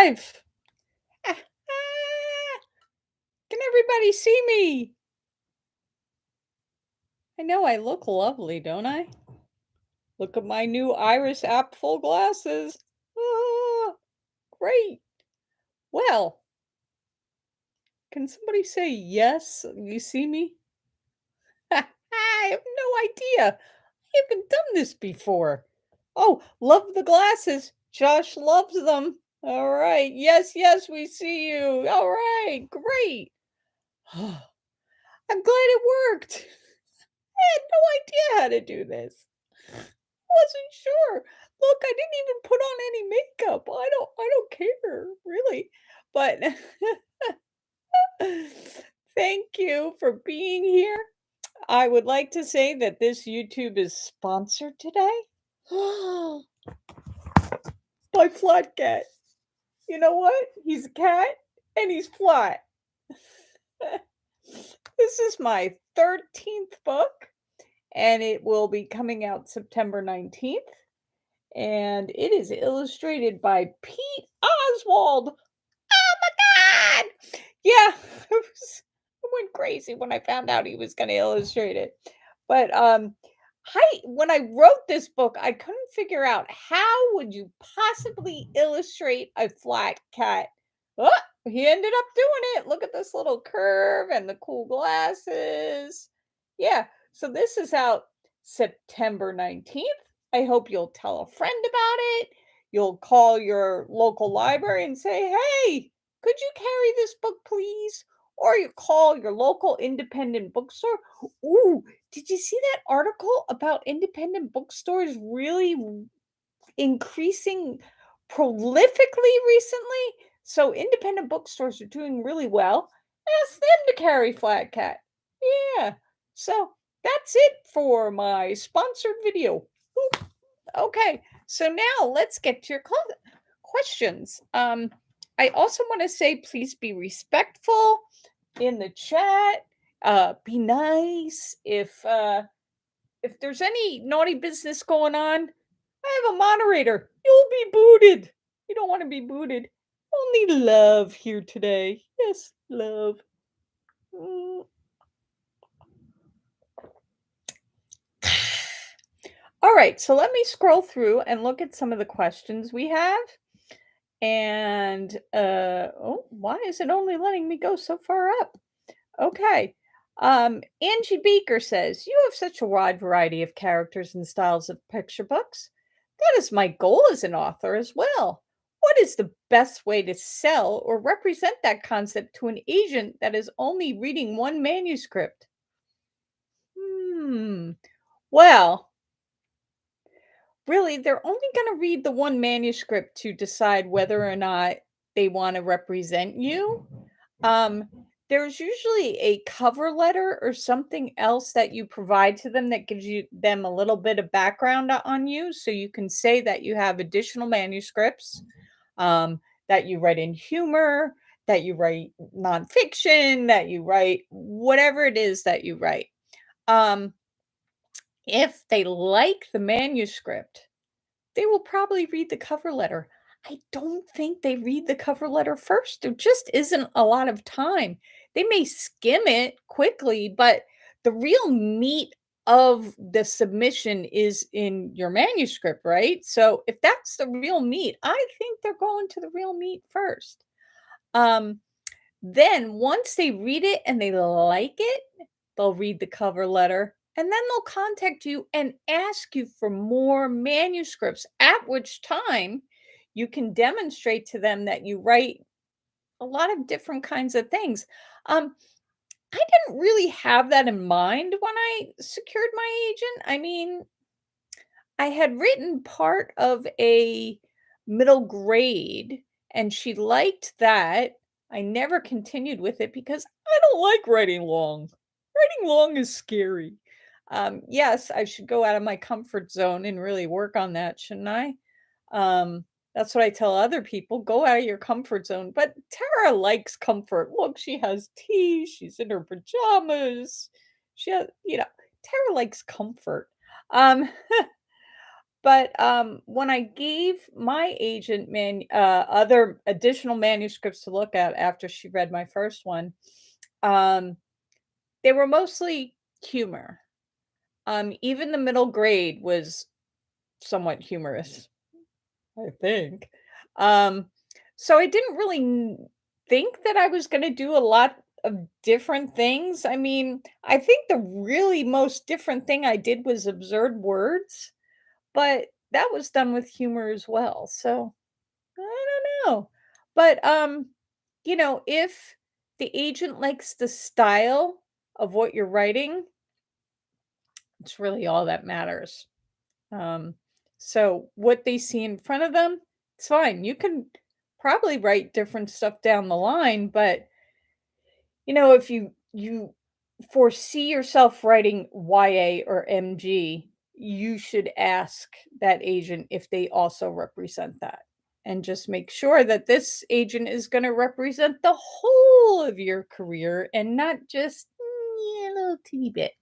live. Ah, ah, Can everybody see me? I know I look lovely, don't I? Look at my new Iris app full glasses. Ah, great. Well, can somebody say yes? You see me? I have no idea. I haven't done this before. Oh, love the glasses. Josh loves them. All right. Yes, yes, we see you. All right. Great. I'm glad it worked. I had no idea how to do this. I wasn't sure. Look, I didn't even put on any makeup. I don't care, really. But thank you for being here. I would like to say that this YouTube is sponsored today by Flat Cat. You know what? He's a cat and he's flat. This is my 13th book and it will be coming out September 19th. And it is illustrated by Pete Oswald. Oh my god! Yeah, I went crazy when I found out he was going to illustrate it. But when I wrote this book, I couldn't figure out how would you possibly illustrate a flat cat. Oh, he ended up doing it. Look at this little curve and the cool glasses. Yeah, so this is out September 19th. I hope you'll tell a friend about it. You'll call your local library and say, "Hey, could you carry this book, please?" Or you call your local independent bookstore. Ooh, did you see that article about independent bookstores really increasing prolifically recently? So independent bookstores are doing really well. Ask them to carry Flat Cat. Yeah. So that's it for my sponsored video. Oop. Okay. So now let's get to your questions. I also want to say please be respectful in the chat. Be nice. If there's any naughty business going on, I have a moderator. You'll be booted. You don't want to be booted. Only love here today. Yes, love. Mm. All right, so let me scroll through and look at some of the questions we have. And oh, why is it only letting me go so far up? Okay. Angie Beaker says, "You have such a wide variety of characters and styles of picture books. That is my goal as an author as well. What is the best way to sell or represent that concept to an agent that is only reading one manuscript?" Hmm. Well, really, they're only going to read the one manuscript to decide whether or not they want to represent you. Um, there's usually a cover letter or something else that you provide to them that gives them a little bit of background on you, so you can say that you have additional manuscripts, that you write in humor, that you write nonfiction, that you write whatever it is that you write. Um, if they like the manuscript, they will probably read the cover letter. I don't think they read the cover letter first. There just isn't a lot of time. They may skim it quickly, but the real meat of the submission is in your manuscript, right? So if that's the real meat, I think they're going to the real meat first. Um, then once they read it and they like it, they'll read the cover letter and then they'll contact you and ask you for more manuscripts, at which time you can demonstrate to them that you write a lot of different kinds of things. I didn't really have that in mind when I secured my agent. I mean, I had written part of a middle grade and she liked that. I never continued with it because I don't like writing long. Writing long is scary. Yes, I should go out of my comfort zone and really work on that, shouldn't I? That's what I tell other people, go out of your comfort zone. But Tara likes comfort. Look, she has tea, she's in her pajamas. She has, Tara likes comfort. Um, But, when I gave my agent other additional manuscripts to look at after she read my first one, um, they were mostly humor. Even the middle grade was somewhat humorous, I think. Um, so I didn't really think that I was gonna do a lot of different things. I mean, I think the really most different thing I did was absurd words, but that was done with humor as well. So I don't know. But if the agent likes the style of what you're writing, it's really all that matters. Um, so what they see in front of them, it's fine. You can probably write different stuff down the line, but if you foresee yourself writing YA or MG, you should ask that agent if they also represent that. And just make sure that this agent is going to represent the whole of your career and not just a little teeny bit.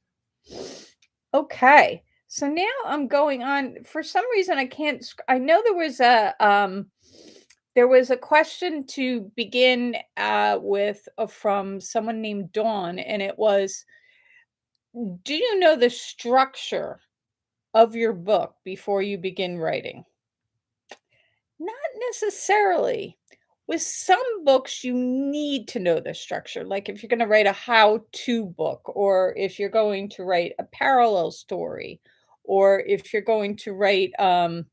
Okay. So now I'm going on. For some reason, I can't. I know there was a question to begin with from someone named Dawn, and it was, "Do you know the structure of your book before you begin writing?" Not necessarily. With some books, you need to know the structure. Like if you're going to write a how-to book, or if you're going to write a parallel story, or if you're going to write and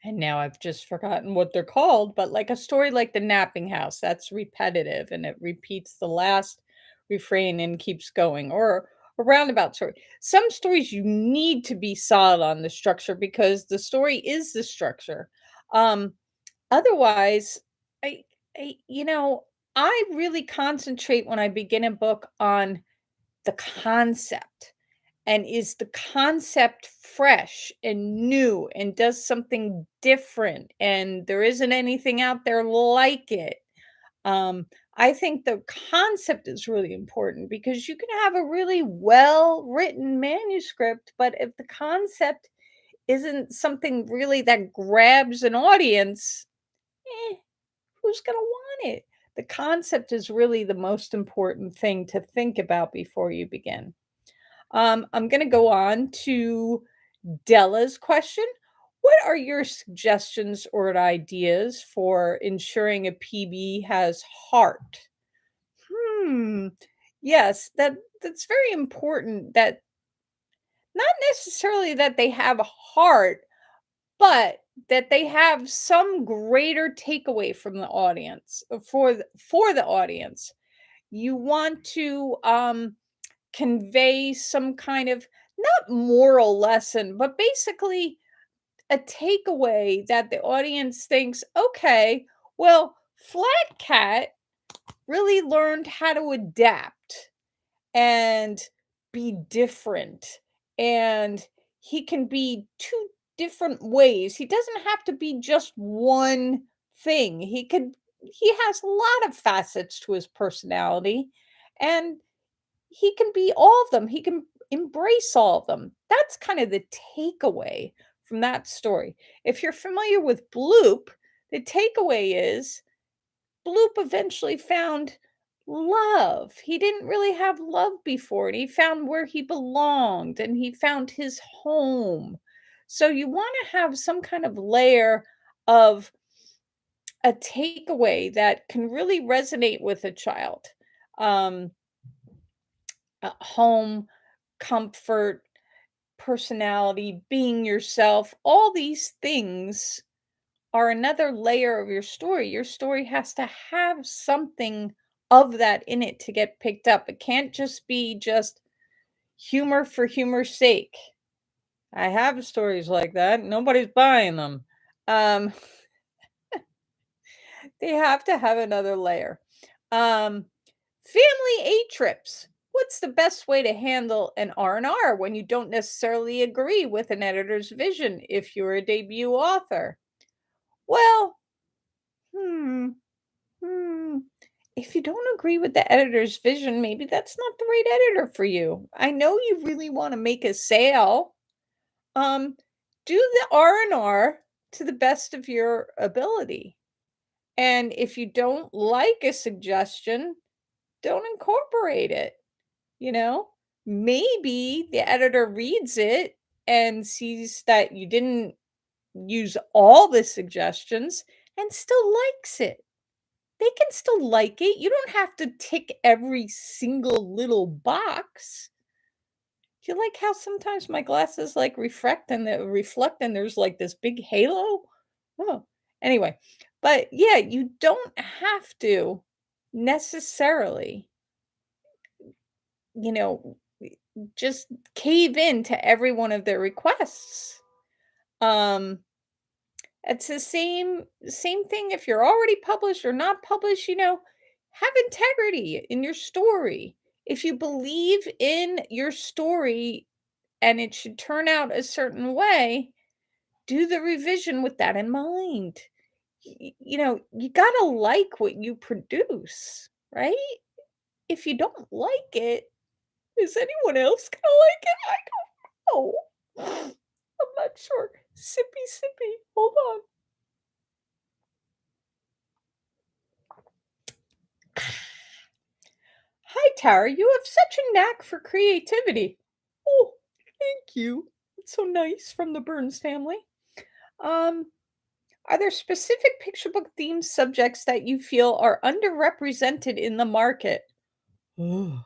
now I've just forgotten what they're called, but like a story like The Napping House, that's repetitive and it repeats the last refrain and keeps going, or a roundabout story. Some stories you need to be solid on the structure because the story is the structure. Um, Otherwise, I, I, you know, I really concentrate when I begin a book on the concept. And is the concept fresh and new and does something different and there isn't anything out there like it? Um, I think the concept is really important because you can have a really well written manuscript, but if the concept isn't something really that grabs an audience, eh, who's going to want it? The concept is really the most important thing to think about before you begin. I'm going to go on to Della's question. What are your suggestions or ideas for ensuring a PB has heart? Hmm. Yes, that's very important, that not necessarily that they have a heart, but that they have some greater takeaway from the audience, for the audience. You want to convey some kind of, not moral lesson, but basically a takeaway that the audience thinks, okay, well, Flat Cat really learned how to adapt and be different. And he can be two different ways. He doesn't have to be just one thing. He has a lot of facets to his personality. And he can be all of them. He can embrace all of them. That's kind of the takeaway from that story. If you're familiar with Bloop, the takeaway is Bloop eventually found love. He didn't really have love before, and he found where he belonged and he found his home. So you want to have some kind of layer of a takeaway that can really resonate with a child. Um, Home, comfort, personality, being yourself, all these things are another layer of your story. Your story has to have something of that in it to get picked up. It can't just be just humor for humor's sake. I have stories like that. Nobody's buying them. Um, they have to have another layer. Um, Family A trips. What's the best way to handle an R&R when you don't necessarily agree with an editor's vision if you're a debut author? Well, hmm, hmm. If you don't agree with the editor's vision, maybe that's not the right editor for you. I know you really want to make a sale. Um, do the R&R to the best of your ability. And if you don't like a suggestion, don't incorporate it, you know? Maybe the editor reads it and sees that you didn't use all the suggestions and still likes it. They can still like it. You don't have to tick every single little box. Do you like how sometimes my glasses like reflect and there's like this big halo? Oh, anyway, but yeah, you don't have to necessarily, you know, just cave in to every one of their requests. Um, it's the same thing if you're already published or not published, have integrity in your story. If you believe in your story and it should turn out a certain way, do the revision with that in mind. You gotta like what you produce, right? If you don't like it, is anyone else gonna like it? I don't know. I'm not sure. Sippy, sippy. Hold on. Hi, Tara. You have such a knack for creativity. Oh, thank you. It's so nice from the Burns family. Um, Are there specific picture book theme subjects that you feel are underrepresented in the market? Ugh.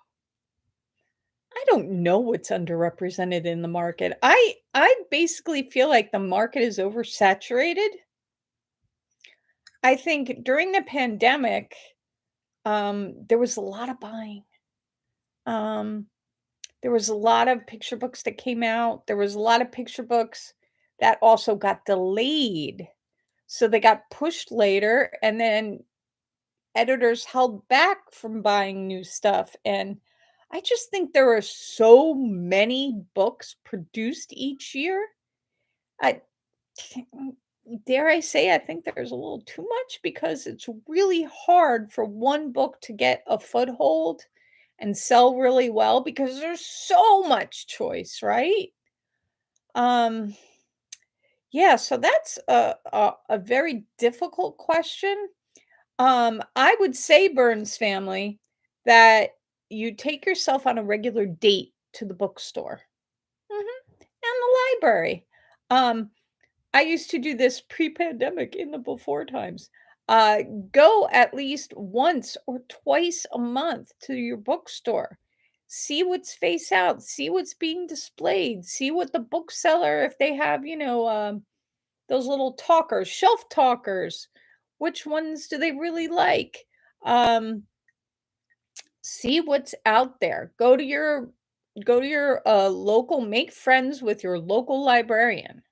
I don't know what's underrepresented in the market. I basically feel like the market is oversaturated. I think during the pandemic, there was a lot of buying. Um, there was a lot of picture books that came out. There was a lot of picture books that also got delayed. So they got pushed later, and then editors held back from buying new stuff, and I just think there are so many books produced each year. I mm, dare I say I think there's a little too much because it's really hard for one book to get a foothold and sell really well because there's so much choice, right? Um, yeah, so that's a very difficult question. I would say, Burns family, that you take yourself on a regular date to the bookstore. Mhm, and the library. Um, I used to do this pre-pandemic in the before times. Uh, Go at least once or twice a month to your bookstore. See what's face out, see what's being displayed, see what the bookseller, if they have, those little talkers, shelf talkers. Which ones do they really like? Um, See what's out there. Go to your local, make friends with your local librarian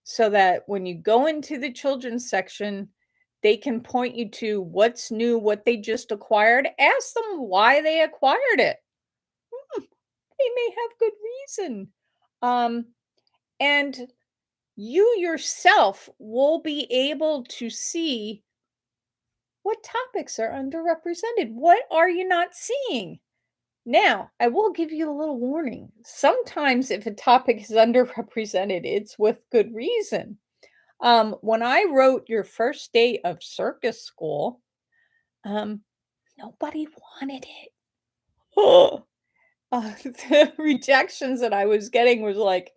so that when you go into the children's section, they can point you to what's new, what they just acquired. Ask them why they acquired it. Hmm, they may have good reason. Um, and you yourself will be able to see what topics are underrepresented. What are you not seeing? Now, I will give you a little warning. Sometimes, if a topic is underrepresented, it's with good reason. When I wrote Your First Day of Circus School, um, nobody wanted it. The rejections that I was getting was like,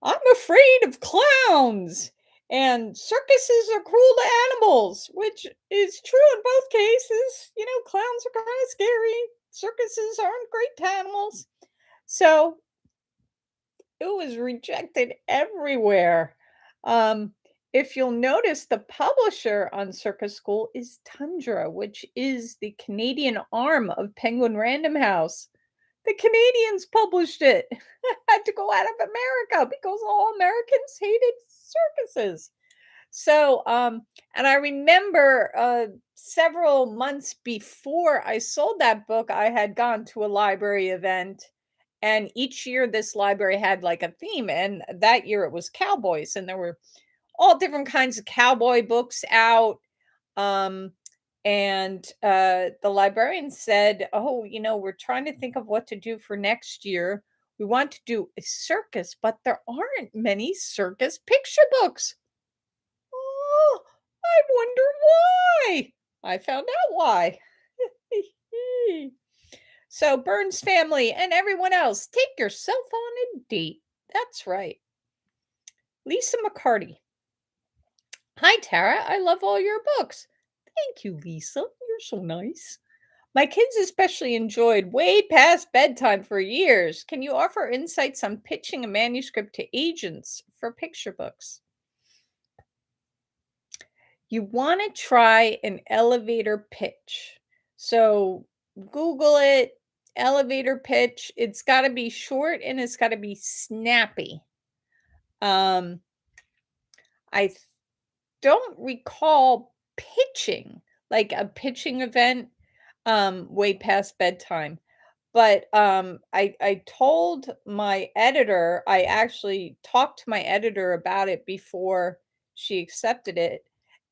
I'm afraid of clowns. And circuses are cruel to animals, which is true in both cases. Clowns are kind of scary. Circuses aren't great to animals. So it was rejected everywhere. Um, if you'll notice, the publisher on Circus School is Tundra, which is the Canadian arm of Penguin Random House. The Canadians published it. Had to go out of America because all Americans hated circuses. So, and I remember several months before I sold that book, I had gone to a library event, and each year this library had like a theme. And that year it was cowboys, and there were all different kinds of cowboy books out. Um, and the librarian said, "Oh, we're trying to think of what to do for next year. We want to do a circus, but there aren't many circus picture books. Oh, I wonder why. I found out why. So, Burns family and everyone else, take yourself on a date. That's right. Lisa McCarty. Hi, Tara. I love all your books. Thank you, Lisa. You're so nice. My kids especially enjoyed Way Past Bedtime for years. Can you offer insights on pitching a manuscript to agents for picture books? You want to try an elevator pitch. So Google it, elevator pitch. It's got to be short and it's got to be snappy. Um, I don't recall pitching, like a pitching event, way past bedtime. But I told my editor, I actually talked to my editor about it before she accepted it.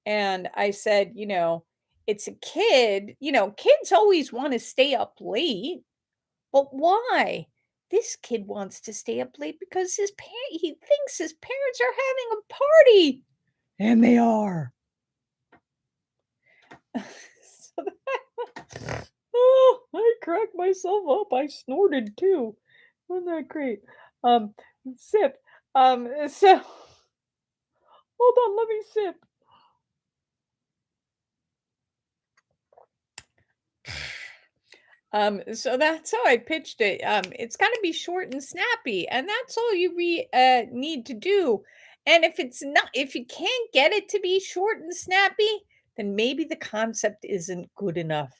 And I said, it's a kid, kids always want to stay up late, but why? This kid wants to stay up late because he thinks his parents are having a party. And they are. So oh, I cracked myself up. I snorted too. Wasn't that great? Um, sip. So hold on, let me sip. So that's how I pitched it. It's got to be short and snappy, and that's all you need to do. And if you can't get it to be short and snappy, then maybe the concept isn't good enough.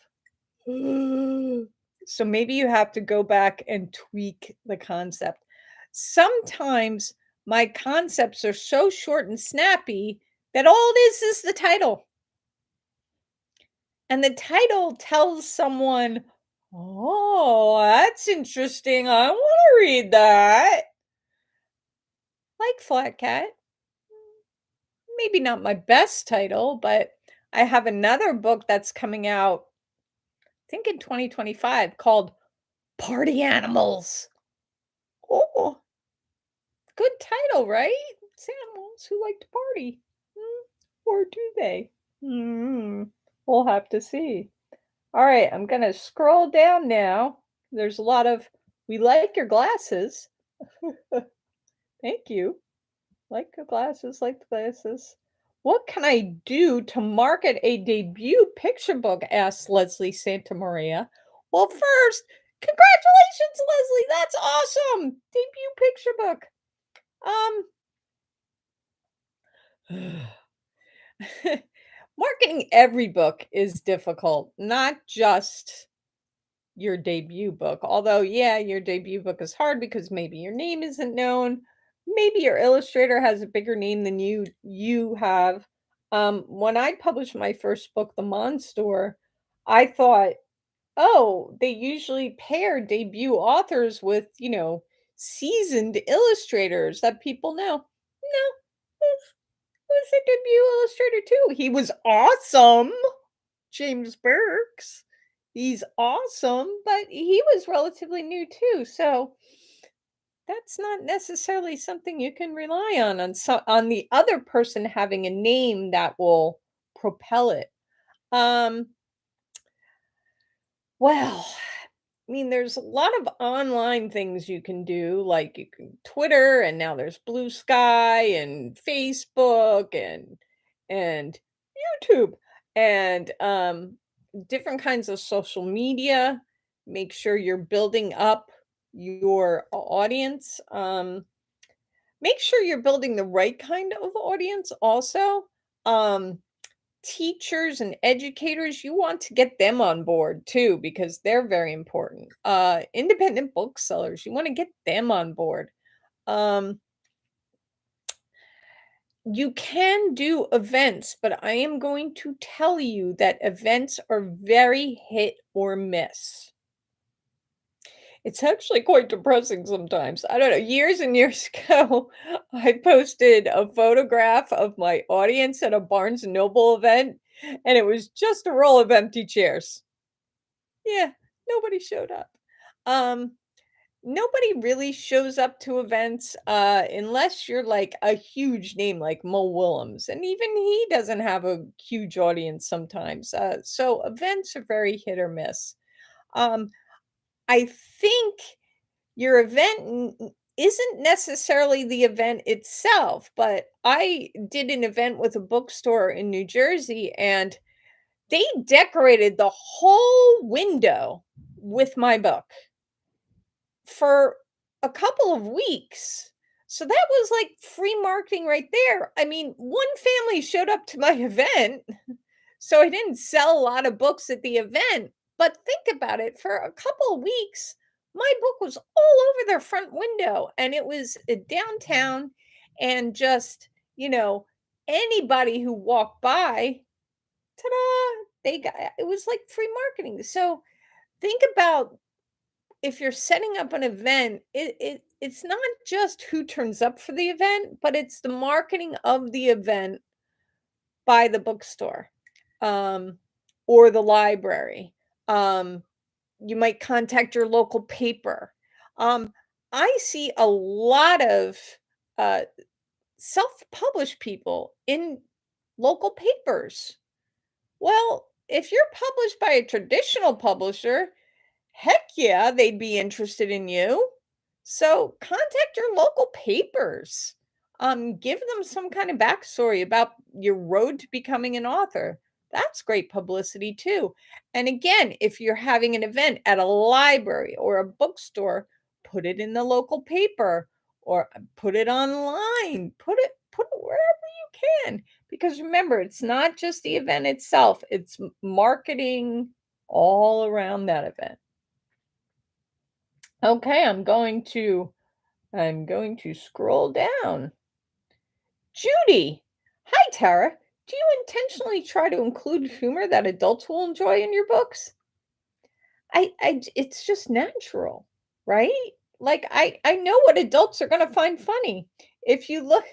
So maybe you have to go back and tweak the concept. Sometimes my concepts are so short and snappy that all it is the title. And the title tells someone, "Oh, that's interesting. I want to read that." Like Flat Cat. Maybe not my best title, but I have another book that's coming out, I think in 2025, called Party Animals. Oh, good title, right? It's animals who like to party. Or do they? Hmm. We'll have to see. All right, I'm gonna scroll down now. There's a lot of "We like your glasses." Thank you. Like the glasses, like the glasses. What can I do to market a debut picture book? Asked Leslie Santamaria. Well, first, congratulations, Leslie. That's awesome. Debut picture book. Marketing every book is difficult, not just your debut book. Although, yeah, your debut book is hard because maybe your name isn't known. Maybe your illustrator has a bigger name than you have. When I published my first book, The Monstore, I thought, oh, they usually pair debut authors with, seasoned illustrators that people know. No, was a debut illustrator too. He was awesome. James Burks. He's awesome, but he was relatively new too. So that's not necessarily something you can rely on the other person having a name that will propel it. Um well, I mean, there's a lot of online things you can do, like you can Twitter, and now there's Blue Sky and Facebook and YouTube and different kinds of social media. Make sure you're building up your audience. Make sure you're building the right kind of audience also. Um, Teachers and educators, you want to get them on board too because they're very important. Independent booksellers, you want to get them on board. Um, you can do events, but I am going to tell you that events are very hit or miss. It's actually quite depressing sometimes. I don't know. Years and years ago, I posted a photograph of my audience at a Barnes& and Noble event, and it was just a row of empty chairs. Yeah, nobody showed up. Um, nobody really shows up to events, unless you're like a huge name like Mo Willems, and even he doesn't have a huge audience sometimes. So events are very hit or miss. Um, I think your event isn't necessarily the event itself, but I did an event with a bookstore in New Jersey, and they decorated the whole window with my book for a couple of weeks. So that was like free marketing right there. I mean, one family showed up to my event, so I didn't sell a lot of books at the event, but think about it, for a couple of weeks, my book was all over their front window, and it was, downtown, and just, you know, anybody who walked by, ta-da, they got it was like free marketing. So, think about if you're setting up an event, it's not just who turns up for the event, but it's the marketing of the event by the bookstore, um, or the library. Um, you might contact your local paper. Um, I see a lot of uh, self-published people in local papers. Well, if you're published by a traditional publisher, heck yeah, they'd be interested in you. So contact your local papers. Give them some kind of backstory about your road to becoming an author. That's great publicity too. And again, if you're having an event at a library or a bookstore, put it in the local paper or put it online. Put it wherever you can. Because remember, it's not just the event itself, it's marketing all around that event. Okay, I'm going to scroll down. Judy. Hi, Tara. Do you intentionally try to include humor that adults will enjoy in your books? It's just natural, right? Like I know what adults are going to find funny. If you look,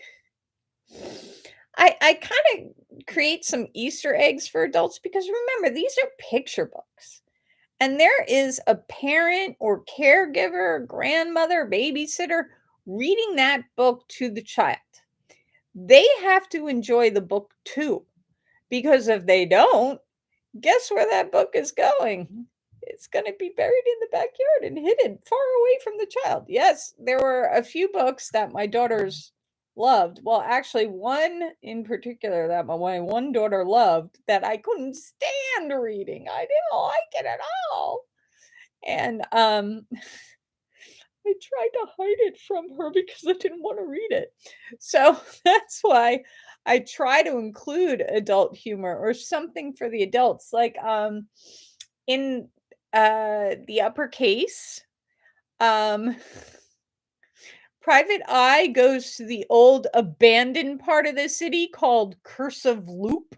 I kind of create some Easter eggs for adults because remember, these are picture books. And there is a parent or caregiver, grandmother, babysitter reading that book to the child. They have to enjoy the book too, because if they don't, guess where that book is going? It's going to be buried in the backyard and hidden far away from the child. Yes, there were a few books that my daughters loved. Well, actually, one in particular that my one daughter loved that I couldn't stand reading. I didn't like it at all. And I tried to hide it from her because I didn't want to read it. So that's why I try to include adult humor or something for the adults, like in the uppercase. Um, Private Eye goes to the old abandoned part of the city called Cursive Loop.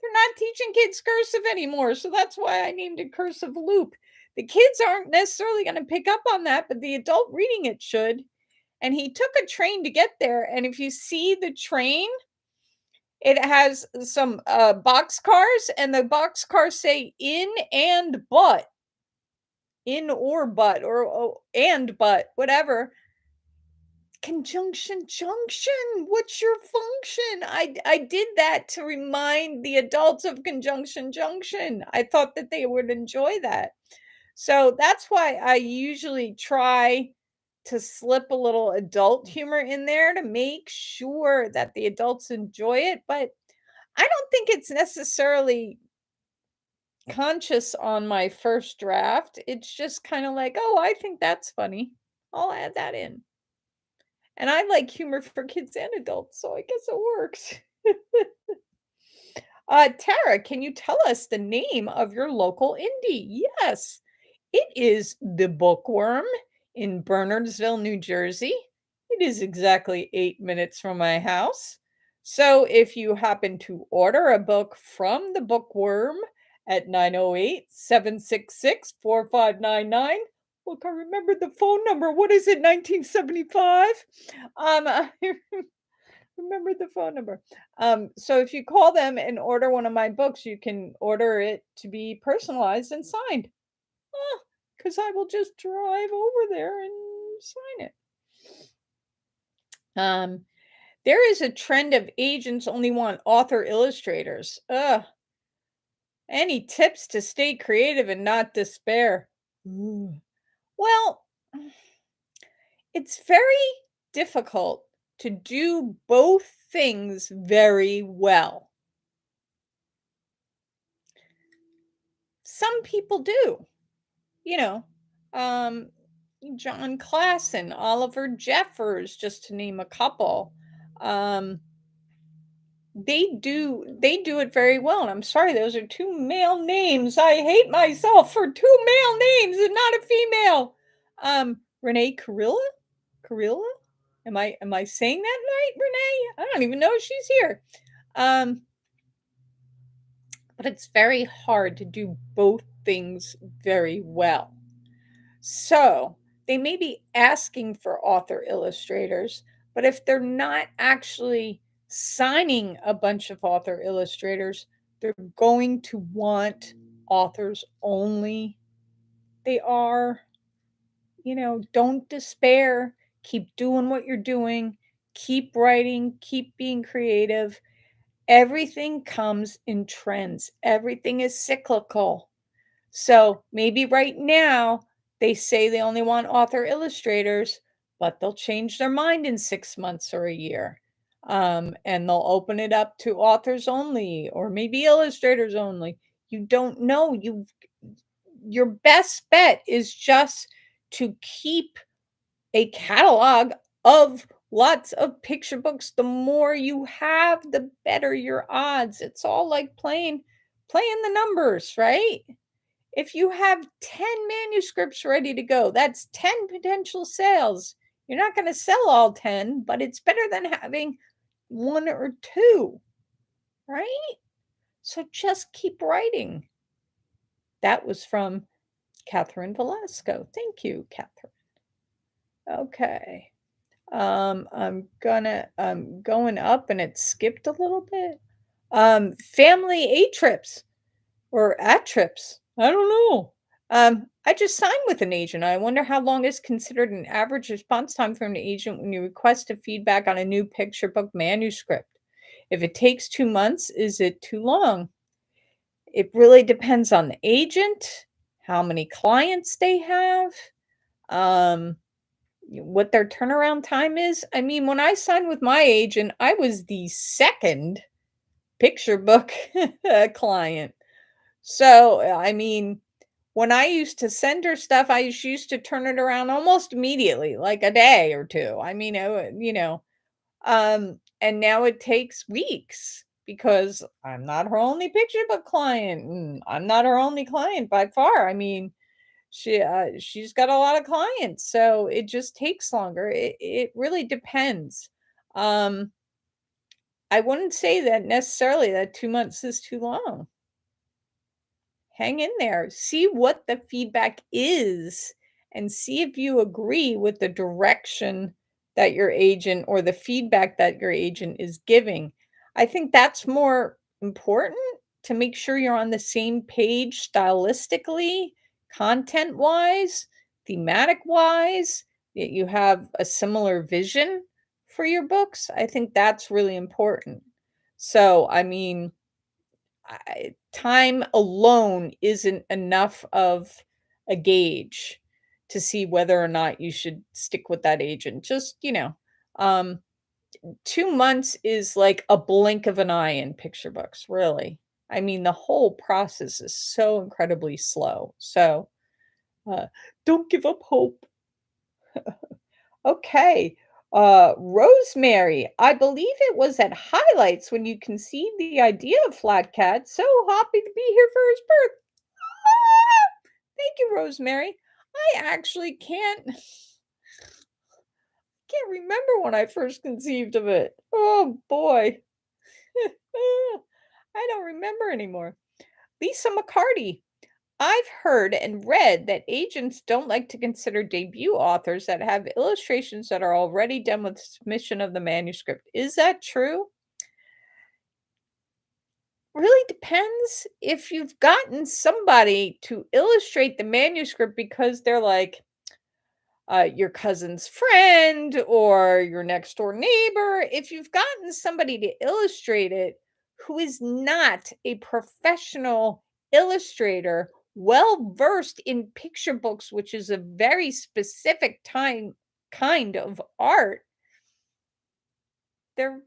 They're not teaching kids cursive anymore, so that's why I named it Cursive Loop. The kids aren't necessarily going to pick up on that, but the adult reading it should. And he took a train to get there, and if you see the train, it has some, box cars, and the box cars say "in and but," in or but, or and but, whatever. Conjunction junction, what's your function? I did that to remind the adults of conjunction junction. I thought that they would enjoy that. So that's why I usually try to slip a little adult humor in there to make sure that the adults enjoy it, but I don't think it's necessarily conscious on my first draft. It's just kind of like, "Oh, I think that's funny. I'll add that in." And I like humor for kids and adults, so I guess it works. Tara, can you tell us the name of your local indie? Yes, it is The Bookworm in Bernardsville, New Jersey. It is exactly 8 minutes from my house. So if you happen to order a book from The Bookworm at 908-766-4599, look, I remembered the phone number. What is it, 1975? I remember the phone number. So if you call them and order one of my books, you can order it to be personalized and signed. Oh, because I will just drive over there and sign it. Um, there is a trend of agents only want author illustrators. Ugh. Any tips to stay creative and not despair? Ooh. Well, it's very difficult to do both things very well. Some people do, you know, um, John Klassen, Oliver Jeffers, just to name a couple. Um, they do it very well, and I'm sorry, those are 2 male names. I hate myself for 2 male names and not a female. Renee Carilla? Carilla? Am I saying that right, Renee? I don't even know if she's here. Um, but it's very hard to do both things very well. So, they may be asking for author illustrators, but if they're not actually signing a bunch of author illustrators, they're going to want authors only. They are, don't despair. Keep doing what you're doing. Keep writing. Keep being creative. Everything comes in trends, everything is cyclical. So maybe right now they say they only want author illustrators, but they'll change their mind in 6 months or a year. And they'll open it up to authors only or maybe illustrators only. You don't know. Your best bet is just to keep a catalog of lots of picture books. The more you have, the better your odds. It's all like playing the numbers, right? If you have 10 manuscripts ready to go, that's 10 potential sales. You're not going to sell all 10, but it's better than having one or two, right? So just keep writing. That was from Catherine Velasco. Thank you, Catherine. Okay. I'm going up and it skipped a little bit. Family A trips or at trips. I don't know. I just signed with an agent. I wonder how long is considered an average response time from an agent when you request a feedback on a new picture book manuscript. If it takes 2 months, is it too long? It really depends on the agent, how many clients they have, um, what their turnaround time is. I mean, when I signed with my agent, I was the second picture book client. So, I mean, when I used to send her stuff, I used to turn it around almost immediately, like a day or 2. I mean, and now it takes weeks because I'm not her only picture book client, and I'm not her only client by far. I mean, she's got a lot of clients, so it just takes longer. It really depends. Um, I wouldn't say that necessarily that 2 months is too long. Hang in there. See what the feedback is and see if you agree with the direction that your agent or the feedback that your agent is giving. I think that's more important to make sure you're on the same page stylistically, content wise, thematic wise, that you have a similar vision for your books. I think that's really important. So, I mean, time alone isn't enough of a gauge to see whether or not you should stick with that agent. Just, um, 2 months is like a blink of an eye in picture books, really. I mean, the whole process is so incredibly slow. So, uh, don't give up hope. Okay. Rosemary, I believe it was at Highlights when you conceived the idea of Flat Cat. So happy to be here for his birth. Ah, thank you, Rosemary. I actually can't remember when I first conceived of it. Oh boy. I don't remember anymore. Lisa McCarty. I've heard and read that agents don't like to consider debut authors that have illustrations that are already done with submission of the manuscript. Is that true? really depends if you've gotten somebody to illustrate the manuscript because they're like your cousin's friend or your next door neighbor. If you've gotten somebody to illustrate it who is not a professional illustrator, well versed in picture books, which is a very specific time kind of art, they're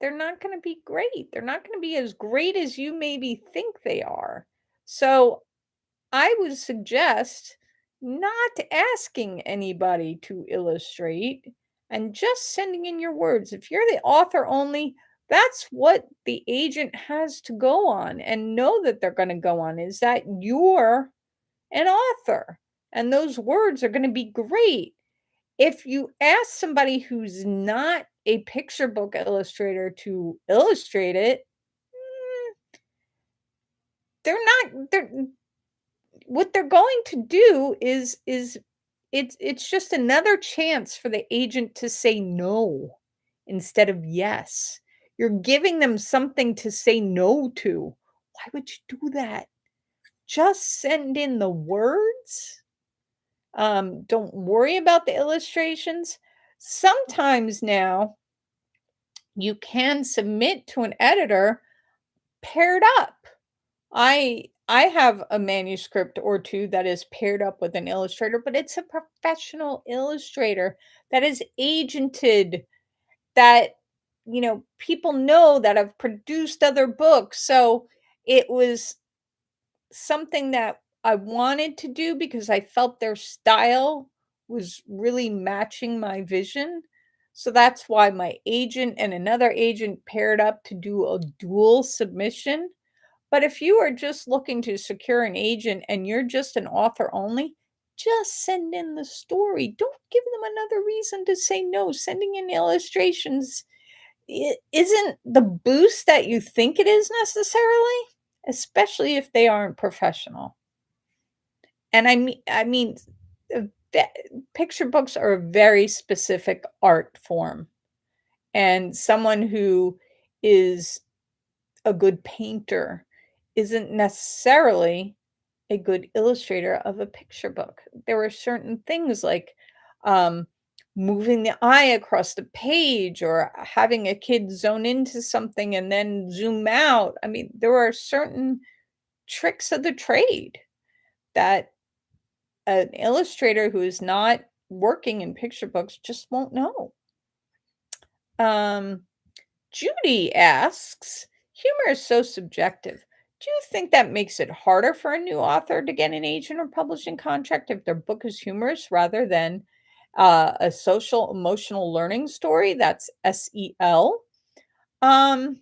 they're not going to be great. They're not going to be as great as you maybe think they are. So I would suggest not asking anybody to illustrate and just sending in your words. If you're the author only, that's what the agent has to go on and know that they're going to go on is that you're an author and those words are going to be great. If you ask somebody who's not a picture book illustrator to illustrate it, mm, they're what they're going to do is it's just another chance for the agent to say no instead of yes. You're giving them something to say no to. Why would you do that? Just send in the words. Don't worry about the illustrations. Sometimes now you can submit to an editor paired up. I have a manuscript or 2 that is paired up with an illustrator, but it's a professional illustrator that is agented, that, people know that have produced other books. So it was something that I wanted to do because I felt their style was really matching my vision. So that's why my agent and another agent paired up to do a dual submission. But if you are just looking to secure an agent and you're just an author only, just send in the story. Don't give them another reason to say no. Sending in illustrations isn't the boost that you think it is necessarily, especially if they aren't professional. And I mean, uh, picture books are a very specific art form, and someone who is a good painter isn't necessarily a good illustrator of a picture book. There are certain things like um, moving the eye across the page or having a kid zone into something and then zoom out. I mean, there are certain tricks of the trade that an illustrator who is not working in picture books just won't know. Um, Judy asks, humor is so subjective. Do you think that makes it harder for a new author to get an agent or publishing contract if their book is humorous rather than a social emotional learning story? That's SEL. Um,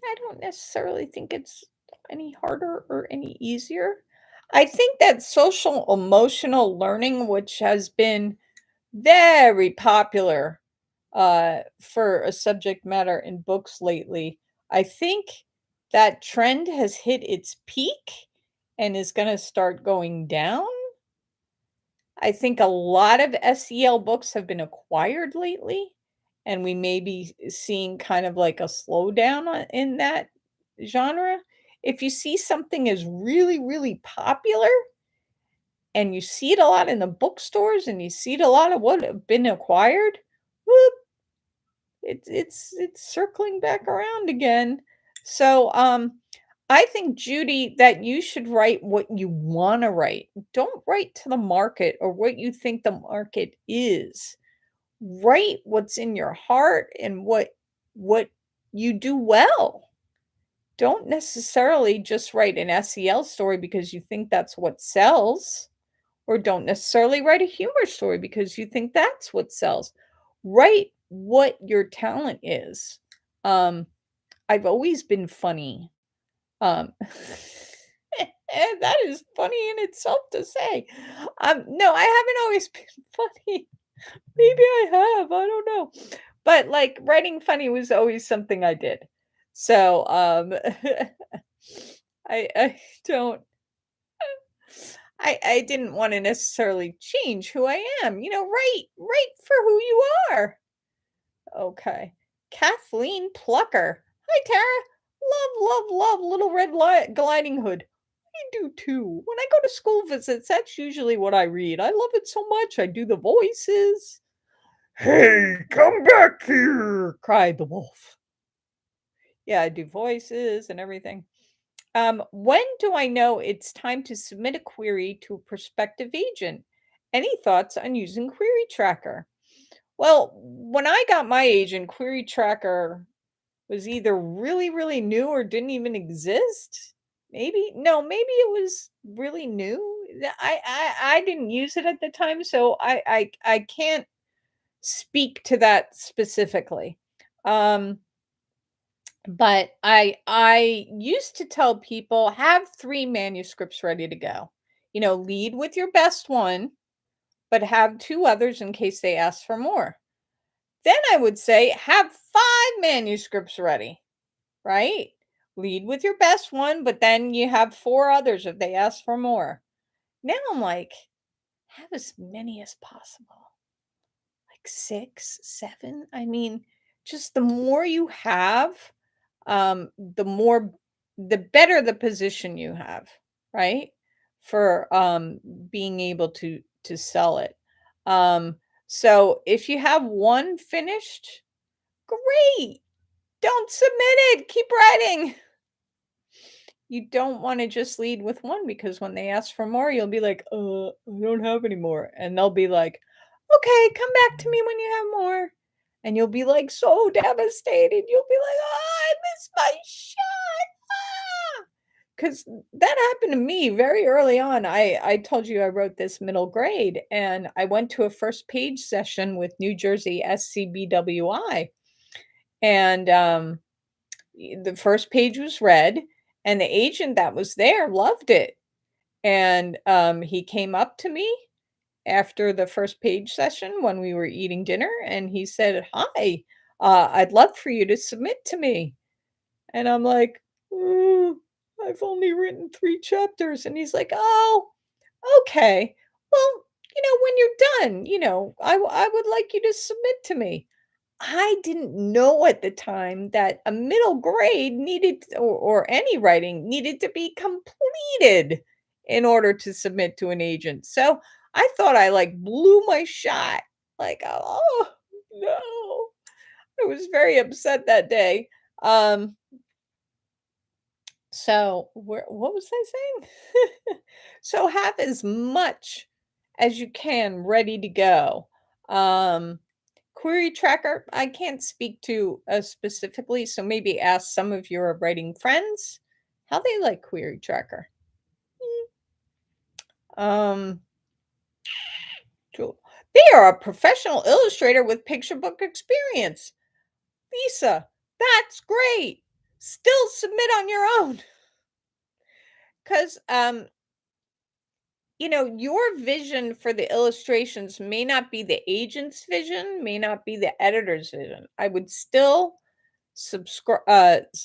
I don't necessarily think it's any harder or any easier. I think that social emotional learning, which has been very popular for a subject matter in books lately. I think that trend has hit its peak and is going to start going down. I think a lot of SEL books have been acquired lately, and we may be seeing kind of like a slowdown in that genre. If you see something is really, really popular and you see it a lot in the bookstores and you see it a lot of what have been acquired, whoop, it's circling back around again. So, I think, Judy, that you should write what you wanna write. Don't write to the market or what you think the market is. Write what's in your heart and what you do well. Don't necessarily just write an SEL story because you think that's what sells. Or don't necessarily write a humor story because you think that's what sells. Write what your talent is. Um, I've always been funny. And that is funny in itself to say. No, I haven't always been funny. Maybe I have, I don't know. But, like, writing funny was always something I did. So, I don't I didn't wanna necessarily change who I am, write for who you are. Okay. Kathleen Plucker. Hi, Tara. Love, love, love Little Red Gliding Hood. I do too. When I go to school visits, that's usually what I read. I love it so much. I do the voices. Hey, come back here, cried the wolf. Yeah, I do voices and everything. When do I know it's time to submit a query to a prospective agent? Any thoughts on using Query Tracker? Well, when I got my agent, Query Tracker was either really, really new or didn't even exist. Maybe no, maybe it was really new. I didn't use it at the time, so I can't speak to that specifically. Um, but I used to tell people have 3 manuscripts ready to go. Lead with your best one, but have 2 others in case they ask for more. Then I would say have 5 manuscripts ready, right? Lead with your best one, but then you have 4 others if they ask for more. Now I'm like, have as many as possible. Like 6, 7. I mean, just the more you have, the better the position you have, right? For being able to sell it. Um, so if you have one finished, great. Don't submit it. Keep writing. You don't want to just lead with one because when they ask for more, you'll be like, I don't have any more. And they'll be like, okay, come back to me when you have more. And you'll be like so devastated. You'll be like, oh, I missed my shot. Because that happened to me very early on. I told you I wrote this middle grade, and I went to a first page session with New Jersey SCBWI. And the first page was read, and the agent that was there loved it. And he came up to me after the first page session when we were eating dinner, and he said, "Hi, I'd love for you to submit to me." And I'm like, "Mm, I've only written 3 chapters." And he's like, "Oh, okay. Well, when you're done, I would like you to submit to me." I didn't know at the time that a middle grade needed or any writing needed to be completed in order to submit to an agent. So I thought I like blew my shot. Like, oh no. I was very upset that day. Um, so what was I saying? So have as much as you can ready to go. Um, Query Tracker, I can't speak to specifically, so maybe ask some of your writing friends how they like Query Tracker. Um, they are a professional illustrator with picture book experience. Lisa, that's great. Still submit on your own. Because your vision for the illustrations may not be the agent's vision, may not be the editor's vision. I would still submit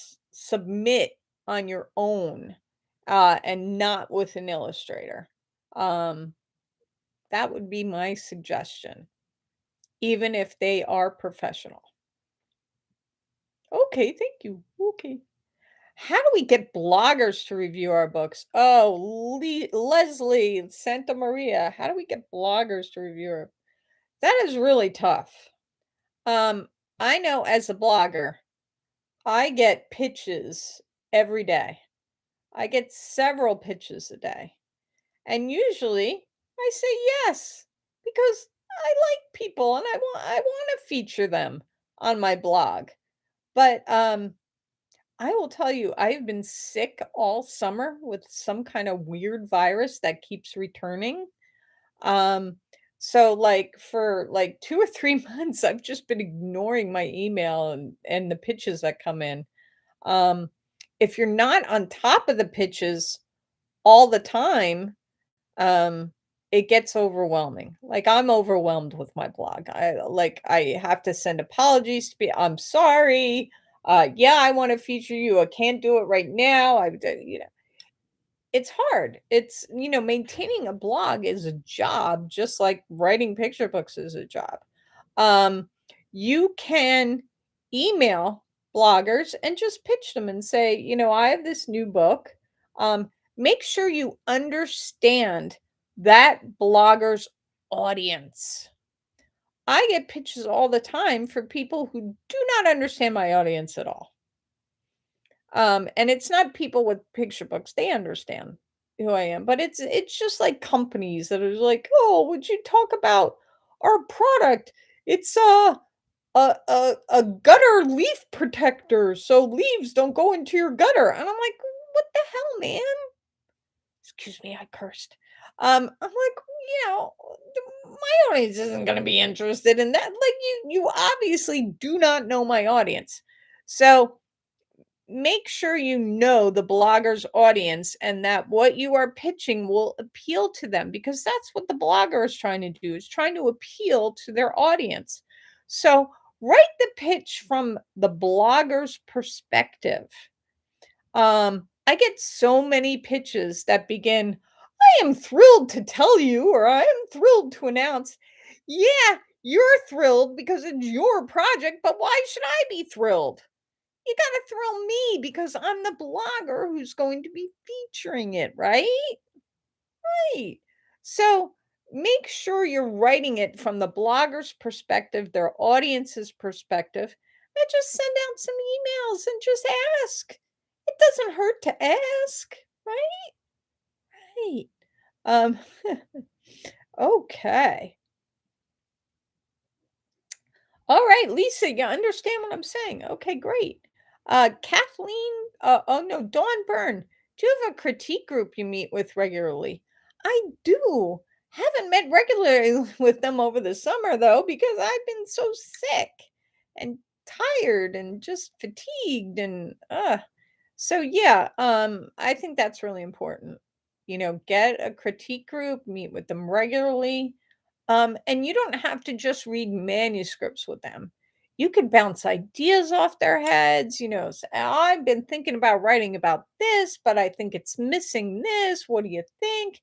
on your own, and not with an illustrator. Um, that would be my suggestion, even if they are professional. Okay, thank you. Okay. How do we get bloggers to review our books? Oh, Leslie Santa Maria. How do we get bloggers to review our? That is really tough. Um, I know as a blogger, I get pitches every day. I get several pitches a day. And usually I say yes because I like people and I want to feature them on my blog. But I will tell you, I've been sick all summer with some kind of weird virus that keeps returning. Um, so like for like 2 or 3 months, I've just been ignoring my email and the pitches that come in. Um, if you're not on top of the pitches all the time, um, it gets overwhelming. Like I'm overwhelmed with my blog. I have to send apologies to be I'm sorry. Yeah, I want to feature you. I can't do it right now. It's hard. Maintaining a blog is a job just like writing picture books is a job. Um, you can email bloggers and just pitch them and say, I have this new book. Make sure you understand that blogger's audience. I get pitches all the time for people who do not understand my audience at all. And it's not people with picture books, they understand who I am, but it's just like companies that are like, "Oh, would you talk about our product? It's a gutter leaf protector so leaves don't go into your gutter." And I'm like, "What the hell, man?" Excuse me, I cursed. I'm like, my audience isn't gonna be interested in that. Like you obviously do not know my audience. So make sure you know the blogger's audience and that what you are pitching will appeal to them because that's what the blogger is trying to do is trying to appeal to their audience. So write the pitch from the blogger's perspective. I get so many pitches that begin, "I am thrilled to tell you," or "I am thrilled to announce." Yeah, you're thrilled because it's your project, but why should I be thrilled? You gotta thrill me because I'm the blogger who's going to be featuring it, right? Right. So make sure you're writing it from the blogger's perspective, their audience's perspective, and just send out some emails and just ask. It doesn't hurt to ask, right? Right. Um, okay. All right, Lisa, you understand what I'm saying. Okay, great. Kathleen, oh no, Dawn Byrne, do you have a critique group you meet with regularly? I do. Haven't met regularly with them over the summer though, because I've been so sick and tired and just fatigued and so yeah, I think that's really important. Get a critique group, meet with them regularly. And you don't have to just read manuscripts with them. You can bounce ideas off their heads, say, I've been thinking about writing about this, but I think it's missing this. What do you think?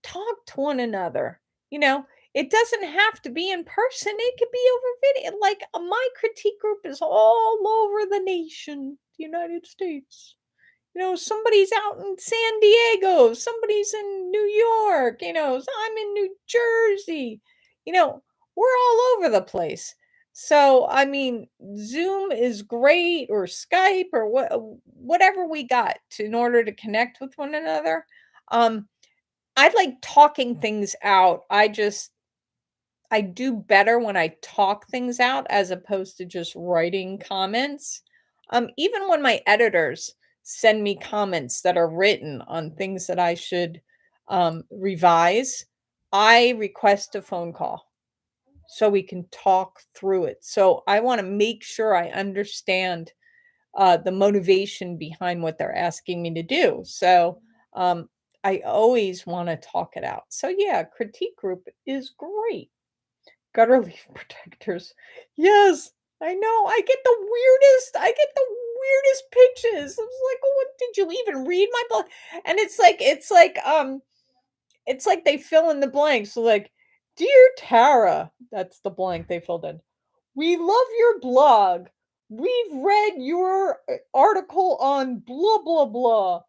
Talk to one another. You know, it doesn't have to be in person. It could be over video. Like my critique group is all over the nation, the United States. Somebody's out in San Diego, somebody's in New York, so I'm in New Jersey. You know, we're all over the place. So, I mean, Zoom is great or Skype or whatever we got in order to connect with one another. Um, I like talking things out. I do better when I talk things out as opposed to just writing comments. Even when my editors send me comments that are written on things that I should revise, I request a phone call so we can talk through it. So I want to make sure I understand the motivation behind what they're asking me to do. So I always want to talk it out. So yeah, critique group is great. Gutter leaf protectors. Yes, I know. I get the weirdest pitches. I was like, "Oh, what did you even read my book?" And it's like they fill in the blanks. So like, "Dear Tara," that's the blank they filled in. "We love your blog. We've read your article on blah blah blah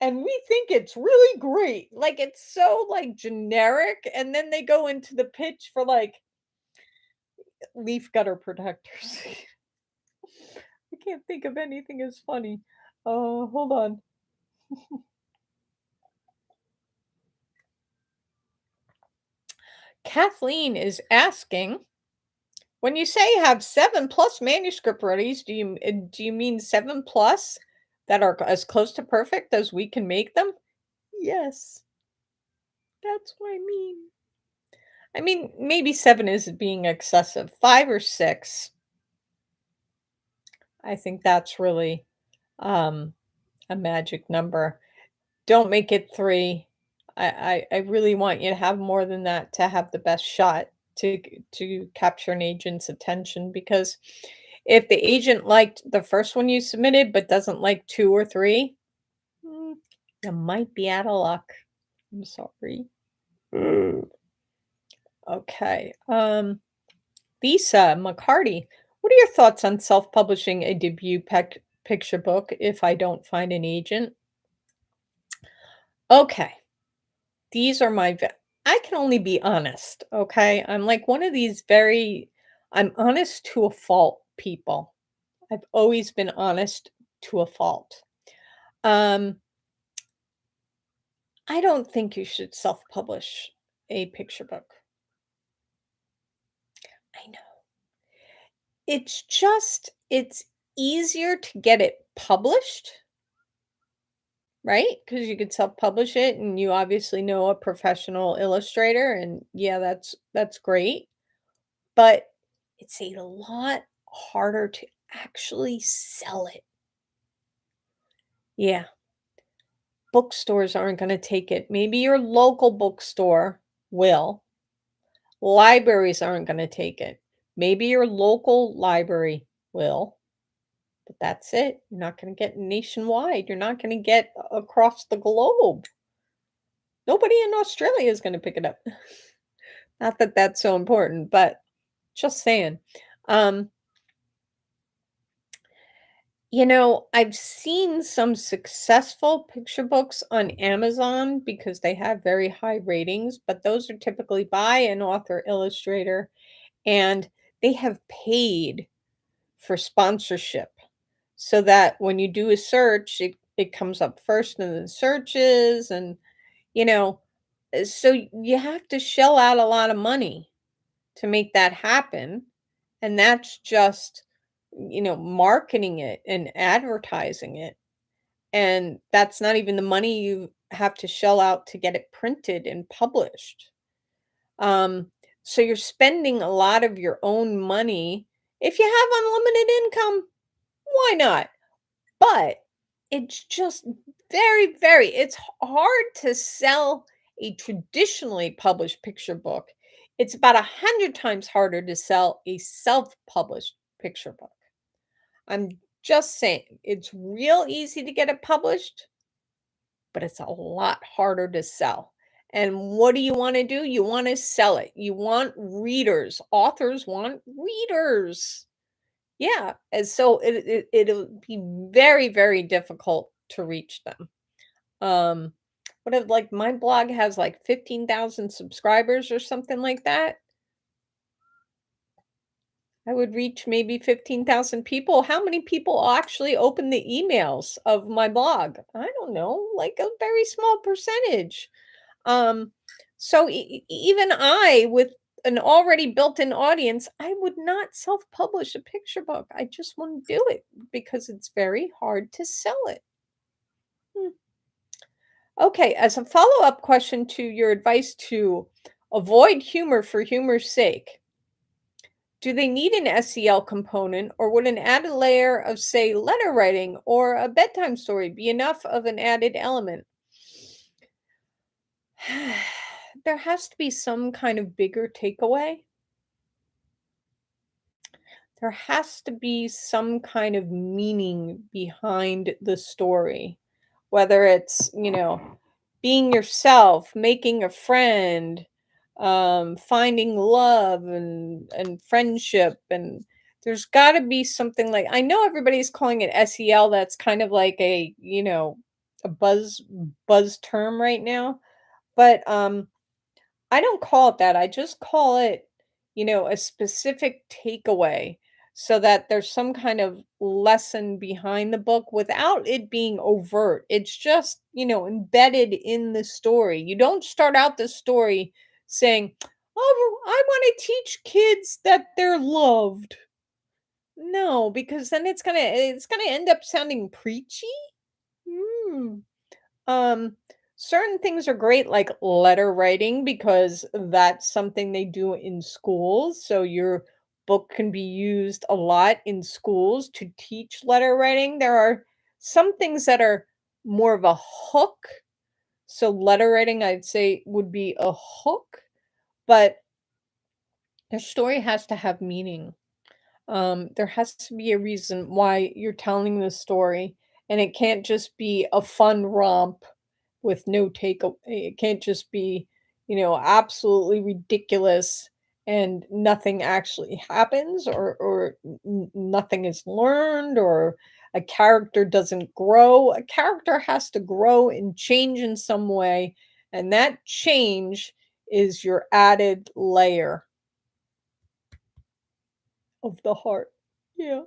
and we think it's really great." Like it's so like generic and then they go into the pitch for like leaf gutter protectors. I can't think of anything as funny. Hold on. Kathleen is asking, when you say have 7 plus manuscript readies, do you mean 7 plus that are as close to perfect as we can make them? Yes, that's what I mean. I mean, maybe 7 is being excessive. 5 or 6, I think that's really um, a magic number. Don't make it 3. I really want you to have more than that to have the best shot to capture an agent's attention because if the agent liked the first one you submitted but doesn't like 2 or 3, mm, you might be out of luck. I'm sorry. Mm. Okay. Lisa McCarty, What are your thoughts on self-publishing a debut picture book if I don't find an agent? Okay, these are I can only be honest, okay? I'm like one of these I'm honest to a fault people. I've always been honest to a fault. Um, I don't think you should self-publish a picture book. I know. It's easier to get it published, right? Because you could self-publish it and you obviously know a professional illustrator and yeah, that's great. But it's a lot harder to actually sell it. Yeah, bookstores aren't gonna take it. Maybe your local bookstore will. Libraries aren't gonna take it. Maybe your local library will, but that's it. You're not gonna get nationwide. You're not gonna get across the globe. Nobody in Australia is gonna pick it up. Not that that's so important, but just saying. Um, I've seen some successful picture books on Amazon because they have very high ratings, but those are typically by an author illustrator and they have paid for sponsorship so that when you do a search, it comes up first in the searches and, you know, so you have to shell out a lot of money to make that happen. And that's just, marketing it and advertising it. And that's not even the money you have to shell out to get it printed and published. Um, so you're spending a lot of your own money. If you have unlimited income, why not? But it's just it's hard to sell a traditionally published picture book. It's about 100 times harder to sell a self-published picture book. I'm just saying, it's real easy to get it published, but it's a lot harder to sell. And what do you want to do? You want to sell it. You want readers. Authors want readers. Yeah, and so it'll be very, very difficult to reach them. Um, what if like my blog has like 15,000 subscribers or something like that? I would reach maybe 15,000 people. How many people actually open the emails of my blog? I don't know, like a very small percentage. Um, so even I, with an already built-in audience, I would not self-publish a picture book. I just wouldn't do it because it's very hard to sell it. Hmm. Okay, as a follow-up question to your advice to avoid humor for humor's sake, do they need an SEL component or would an added layer of, say, letter writing or a bedtime story be enough of an added element? There has to be some kind of bigger takeaway. There has to be some kind of meaning behind the story, whether it's, being yourself, making a friend, finding love and friendship, and there's got to be something like I know everybody's calling it SEL. That's kind of like a buzz term right now, but I don't call it that. I just call it, a specific takeaway so that there's some kind of lesson behind the book without it being overt. It's just, embedded in the story. You don't start out the story saying, "Oh, I want to teach kids that they're loved." No, because then it's gonna end up sounding preachy. Hmm. Um, Certain things are great, like letter writing, because that's something they do in schools. So your book can be used a lot in schools to teach letter writing. There are some things that are more of a hook. So letter writing, I'd say, would be a hook, but your story has to have meaning. There has to be a reason why you're telling the story, and it can't just be a fun romp with no take. It can't just be, absolutely ridiculous and nothing actually happens, or nothing is learned, or a character doesn't grow. A character has to grow and change in some way, and that change is your added layer of the heart. Yeah.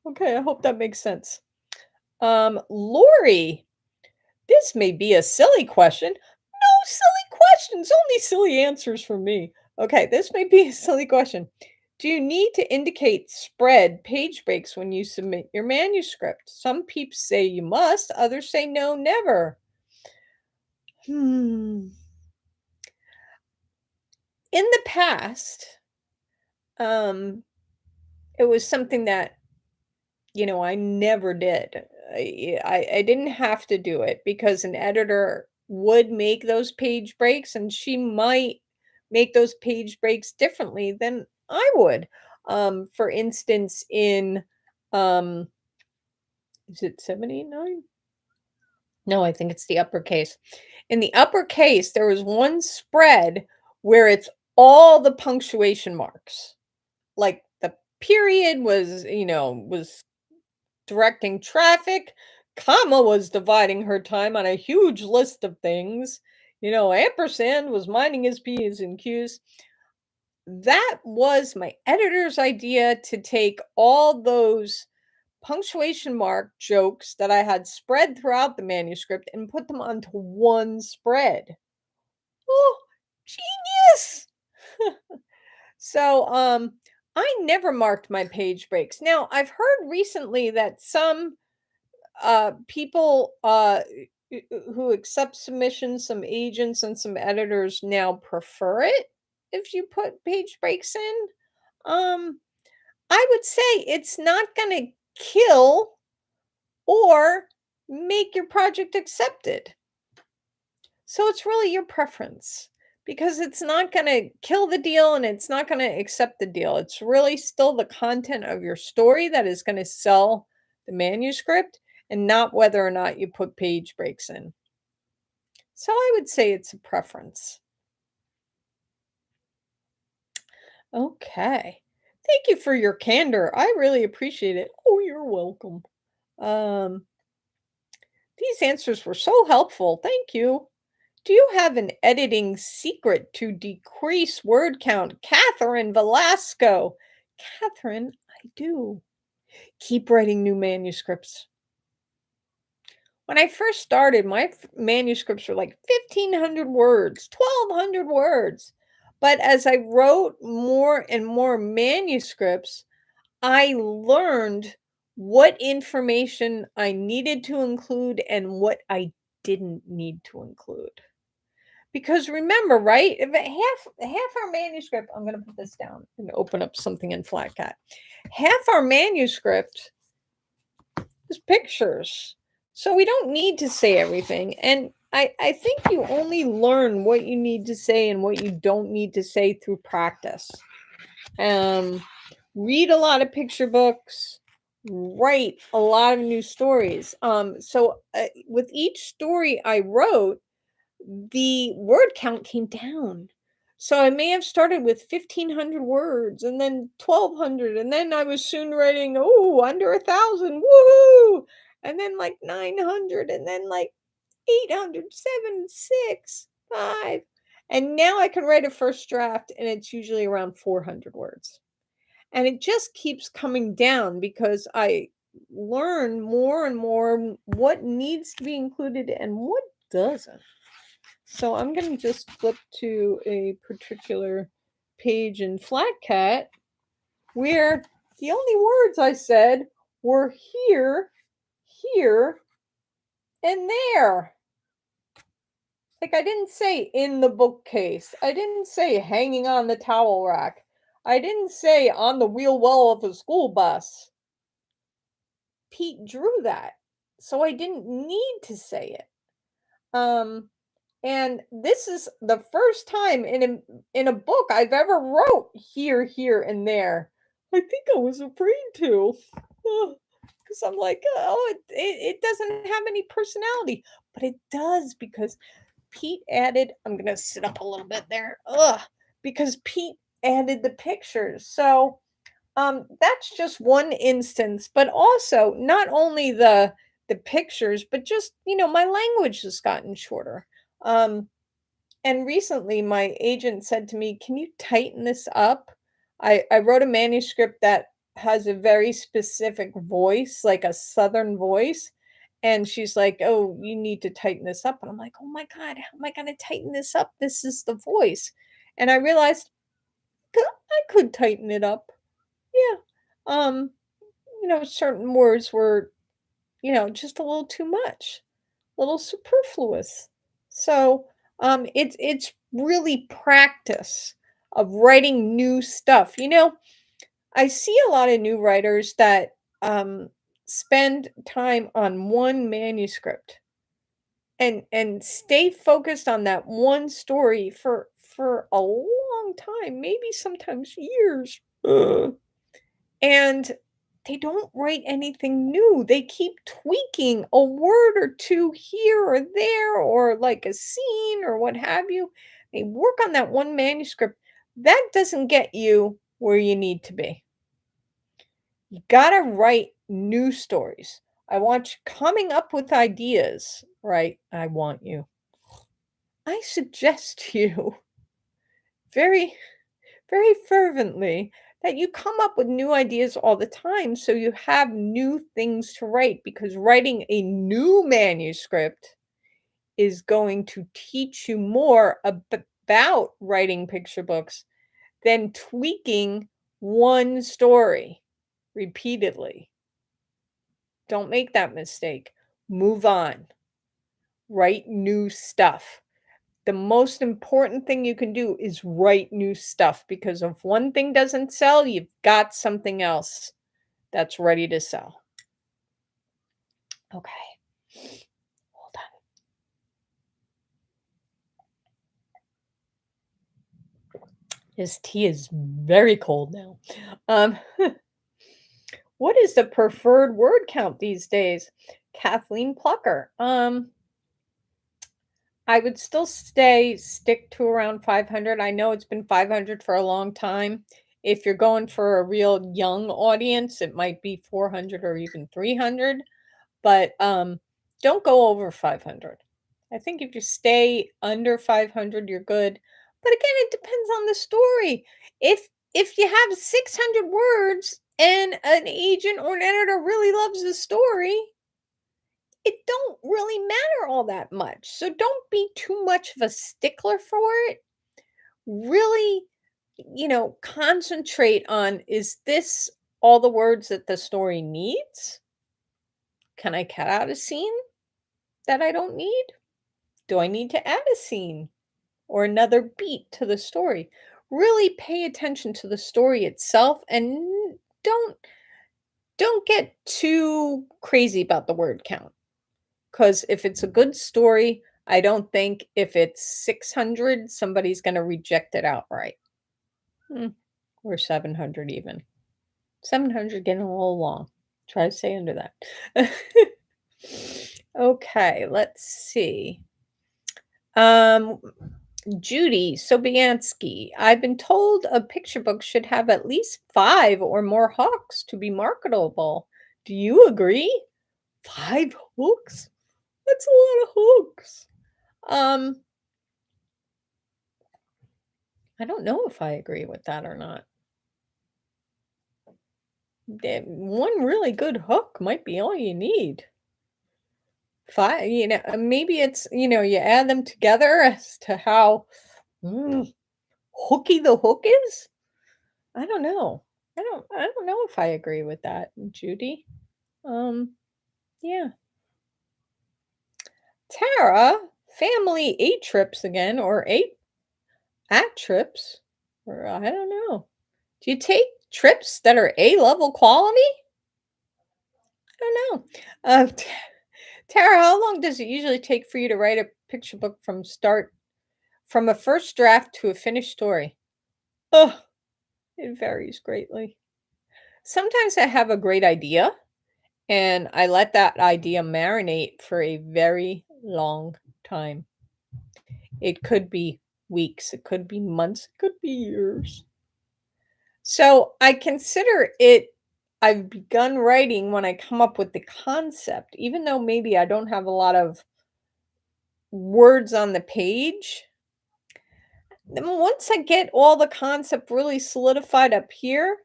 Okay, I hope that makes sense. Lori, this may be a silly question. No silly questions, only silly answers from me. Okay, this may be a silly question. Do you need to indicate spread page breaks when you submit your manuscript? Some peeps say you must, others say no, never. Hmm. In the past, um, it was something that I never did. I didn't have to do it because an editor would make those page breaks, and she might make those page breaks differently than I would. For instance, in um, is it 79? No, I think it's the uppercase. In the uppercase, there was one spread where it's all the punctuation marks. Like the period was directing traffic, comma was dividing her time on a huge list of things. Ampersand was minding his P's and Q's. That was my editor's idea to take all those punctuation mark jokes that I had spread throughout the manuscript and put them onto one spread. Oh, genius! So I never marked my page breaks. Now, I've heard recently that some people who accept submissions, some agents and some editors now prefer it if you put page breaks in. Um, I would say it's not going to kill or make your project accepted. So it's really your preference because it's not going to kill the deal and it's not going to accept the deal. It's really still the content of your story that is going to sell the manuscript and not whether or not you put page breaks in. So I would say it's a preference. Okay. Thank you for your candor. I really appreciate it. Oh, you're welcome. Um, these answers were so helpful. Thank you. Do you have an editing secret to decrease word count? Catherine Velasco. Catherine, I do. Keep writing new manuscripts. When I first started, my manuscripts were like 1,500 words, 1,200 words. But as I wrote more and more manuscripts, I learned what information I needed to include and what I didn't need to include. Because remember, right? If half our manuscript, I'm going to put this down and open up something in Flatcat. Half our manuscript is pictures. So we don't need to say everything. And I think you only learn what you need to say and what you don't need to say through practice. Um, read a lot of picture books, write a lot of new stories. So with each story I wrote, the word count came down. So I may have started with 1,500 words and then 1,200, and then I was soon writing, under 1,000, woohoo! And then like 900, and then like 800, 7, 6, 5. And now I can write a first draft, and it's usually around 400 words. And it just keeps coming down because I learn more and more what needs to be included and what doesn't. So I'm going to just flip to a particular page in Flatcat where the only words I said were here, here, and there. Like I didn't say in the bookcase. I didn't say hanging on the towel rack. I didn't say on the wheel well of a school bus. Pete drew that. So I didn't need to say it. Um And this is the first time in a book I've ever wrote here, here, and there. I think I was afraid to, because I'm like, oh, it doesn't have any personality, but it does because Pete added. I'm gonna sit up a little bit there, because Pete added the pictures. So, that's just one instance, but also not only the pictures, but just, my language has gotten shorter. Um, and recently my agent said to me, "Can you tighten this up?" I wrote a manuscript that has a very specific voice, like a southern voice. And she's like, "Oh, you need to tighten this up." And I'm like, "Oh my God, how am I going to tighten this up? This is the voice." And I realized I could tighten it up. Yeah. Um, certain words were, just a little too much, a little superfluous. So, it's really practice of writing new stuff. I see a lot of new writers that spend time on one manuscript and stay focused on that one story for a long time, maybe sometimes years. And they don't write anything new. They keep tweaking a word or two here or there, or like a scene or what have you. They work on that one manuscript. That doesn't get you where you need to be. You got to write new stories. I want you coming up with ideas, right? I want you. I suggest you very, very fervently that you come up with new ideas all the time so you have new things to write, because writing a new manuscript is going to teach you more about writing picture books than tweaking one story repeatedly. Don't make that mistake. Move on. Write new stuff. The most important thing you can do is write new stuff, because if one thing doesn't sell, you've got something else that's ready to sell. Okay. Hold on. This tea is very cold now. Um, what is the preferred word count these days? Kathleen Plucker. I would still stick to around 500. I know it's been 500 for a long time. If you're going for a real young audience, it might be 400 or even 300, but don't go over 500. I think if you stay under 500, you're good. But again, it depends on the story. If you have 600 words and an agent or an editor really loves the story, it don't really matter all that much. So don't be too much of a stickler for it. Really, concentrate on, is this all the words that the story needs? Can I cut out a scene that I don't need? Do I need to add a scene or another beat to the story? Really pay attention to the story itself, and don't get too crazy about the word count. Because if it's a good story, I don't think if it's 600, somebody's going to reject it outright. Hmm, or 700 even. 700 getting a little long. Try to stay under that. Okay, let's see. Um, Judy Sobiansky. I've been told a picture book should have at least 5 or more hooks to be marketable. Do you agree? 5 hooks? That's a lot of hooks. Um, I don't know if I agree with that or not. One really good hook might be all you need. 5, maybe it's, you add them together as to how mm, hooky the hook is. I don't know. I don't know if I agree with that, Judy. Um, yeah. Tara, family 8 trips again, or 8 at trips, or I don't know. Do you take trips that are A-level quality? I don't know. Tara, how long does it usually take for you to write a picture book from a first draft to a finished story? Oh, it varies greatly. Sometimes I have a great idea and I let that idea marinate for a very long time. It could be weeks, it could be months, it could be years. So I consider it I've begun writing when I come up with the concept, even though maybe I don't have a lot of words on the page. Then once I get all the concept really solidified up here,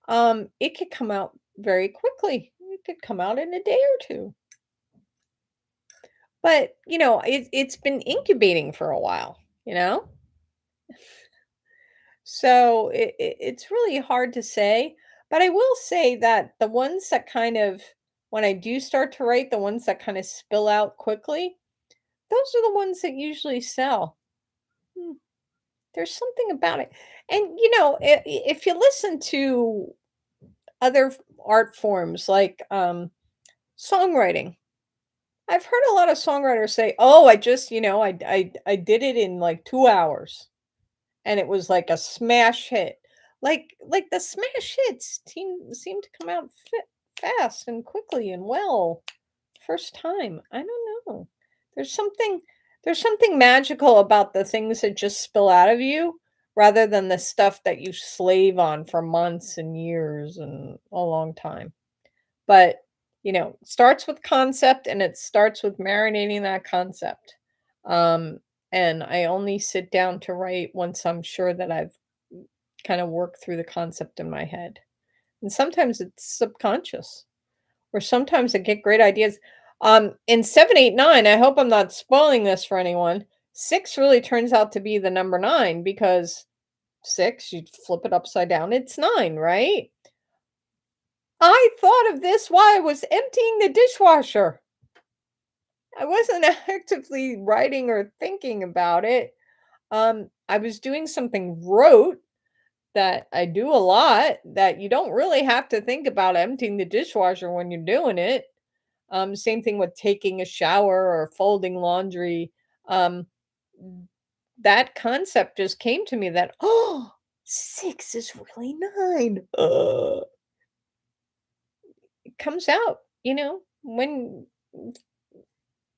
it could come out very quickly. It could come out in a day or two. But it's been incubating for a while, you know? So it's really hard to say, but I will say that the ones that kind of when I do start to write, the ones that kind of spill out quickly, those are the ones that usually sell. Hmm, there's something about it. And if you listen to other art forms like songwriting, I've heard a lot of songwriters say, "Oh, I just, I did it in like 2 hours." And it was like a smash hit. Like the smash hits seem to come out fast and quickly and well first time. I don't know. There's something there's something magical about the things that just spill out of you rather than the stuff that you slave on for months and years and a long time. But, starts with concept and it starts with marinating that concept. Um, and I only sit down to write once I'm sure that I've kind of worked through the concept in my head. And sometimes it's subconscious, or sometimes I get great ideas. In 789, I hope I'm not spoiling this for anyone. Six really turns out to be the number nine because six, you flip it upside down, it's nine, right? I thought of this while I was emptying the dishwasher. I wasn't actively writing or thinking about it. I was doing something rote that I do a lot that you don't really have to think about emptying the dishwasher when you're doing it. Same thing with taking a shower or folding laundry. Um, that concept just came to me that, oh, six is really nine. It comes out,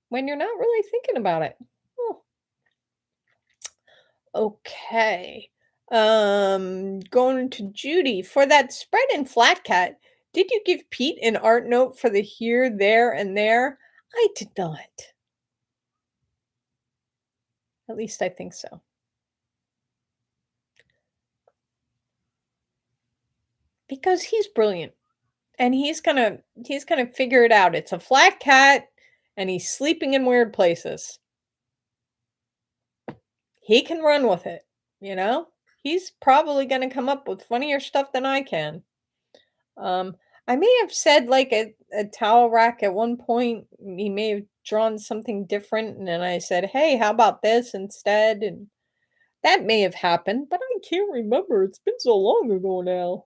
when you're not really thinking about it. Oh, okay. Going to Judy. For that spread and flat cat, did you give Pete an art note for the here, there, and there? I did not. At least I think so. Because he's brilliant and he's gonna figure it out. It's a flat cat and he's sleeping in weird places. He can run with it, you know? He's probably gonna come up with funnier stuff than I can. Um, I may have said like a towel rack at one point. He may have drawn something different, and then I said, "Hey, how about this instead?" And that may have happened, but I can't remember. It's been so long ago now.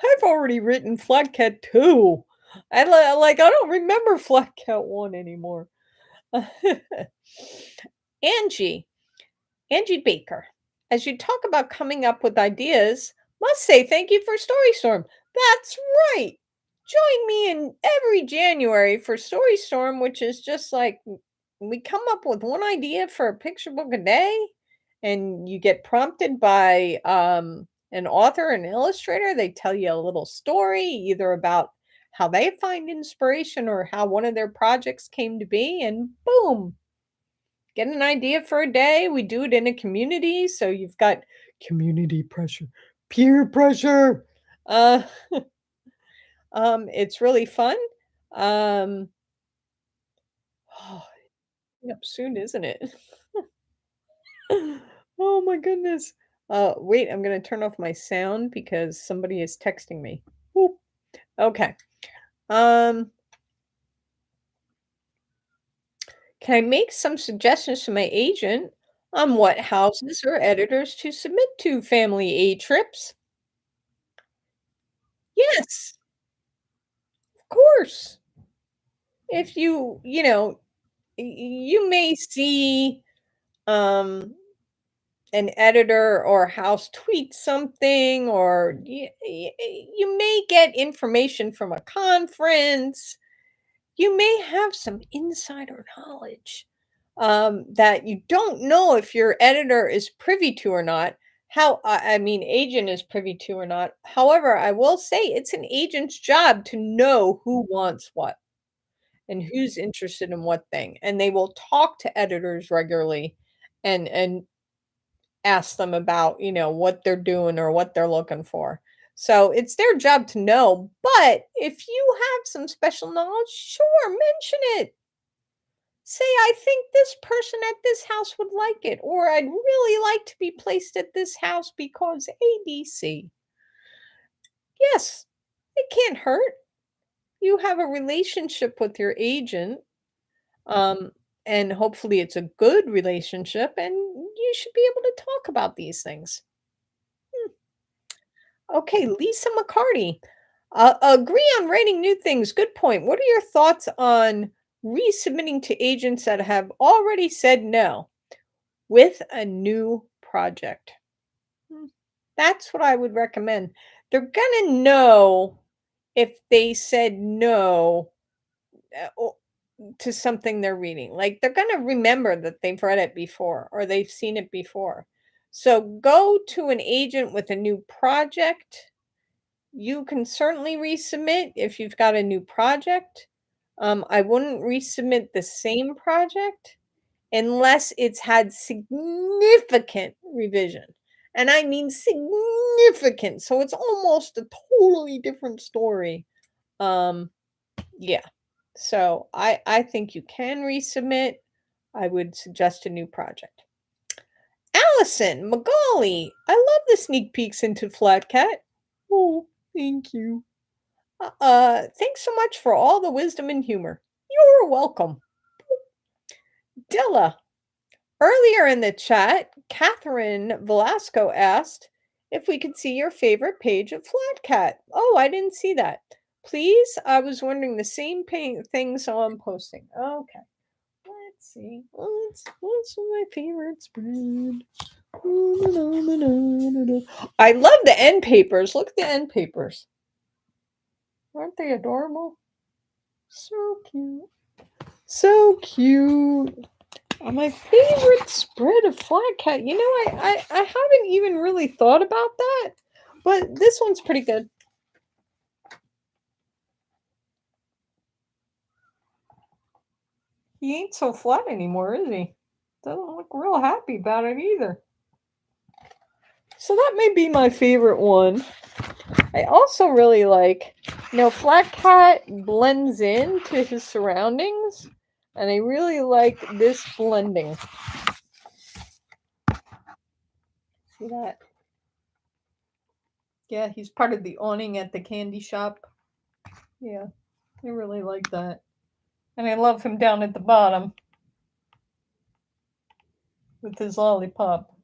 I've already written Flat Cat 2. I don't remember Flat Cat 1 anymore. Angie. Angie Baker, as you talk about coming up with ideas, must say thank you for Story Storm. That's right. Join me in every January for Story Storm, which is just like we come up with one idea for a picture book a day, and you get prompted by an author and illustrator. They tell you a little story, either about how they find inspiration or how one of their projects came to be, and boom, get an idea for a day. We do it in a community, so you've got community pressure, peer pressure. Uh, it's really fun. Um, oh, up soon, isn't it? Oh my goodness. Wait, I'm gonna turn off my sound because somebody is texting me. Whoop. Okay. Um, can I make some suggestions to my agent on what houses or editors to submit to family A trips? Yes, of course. If you may see um an editor or house tweet something, or you may get information from a conference. You may have some insider knowledge that you don't know if your editor is privy to or not. I mean, agent is privy to or not. However, I will say it's an agent's job to know who wants what and who's interested in what thing, and they will talk to editors regularly and ask them about, what they're doing or what they're looking for. So, it's their job to know, but if you have some special knowledge, sure, mention it. Say, "I think this person at this house would like it," or, "I'd really like to be placed at this house because ABC." Yes, it can't hurt. You have a relationship with your agent, um, and hopefully it's a good relationship, and you should be able to talk about these things. Hmm. Okay, Lisa McCarty. Agree on writing new things. Good point. What are your thoughts on resubmitting to agents that have already said no with a new project? Hmm, That's what I would recommend. They're gonna know if they said no to something they're reading. Like they're going to remember that they've read it before or they've seen it before. So go to an agent with a new project. You can certainly resubmit if you've got a new project. I wouldn't resubmit the same project unless it's had significant revision. And I mean significant. So it's almost a totally different story. Um, yeah. So I think you can resubmit. I would suggest a new project. Allison Magali, I love the sneak peeks into Flat Cat. Oh, thank you. Thanks so much for all the wisdom and humor. You're welcome. Dilla, earlier in the chat, Catherine Velasco asked if we could see your favorite page of Flat Cat. Oh, I didn't see that. Please, I was wondering the same thing, so I'm posting. Okay. Let's see. What's my favorite spread? I love the end papers. Look at the end papers. Aren't they adorable? So cute. So cute. My favorite spread of Flat Cat. I haven't even really thought about that, but this one's pretty good. He ain't so flat anymore, is he? Doesn't look real happy about it either. So that may be my favorite one. I also really like, Flat Cat blends into his surroundings, and I really like this blending. See that? Yeah, he's part of the awning at the candy shop. Yeah, I really like that. And I love him down at the bottom with his lollipop.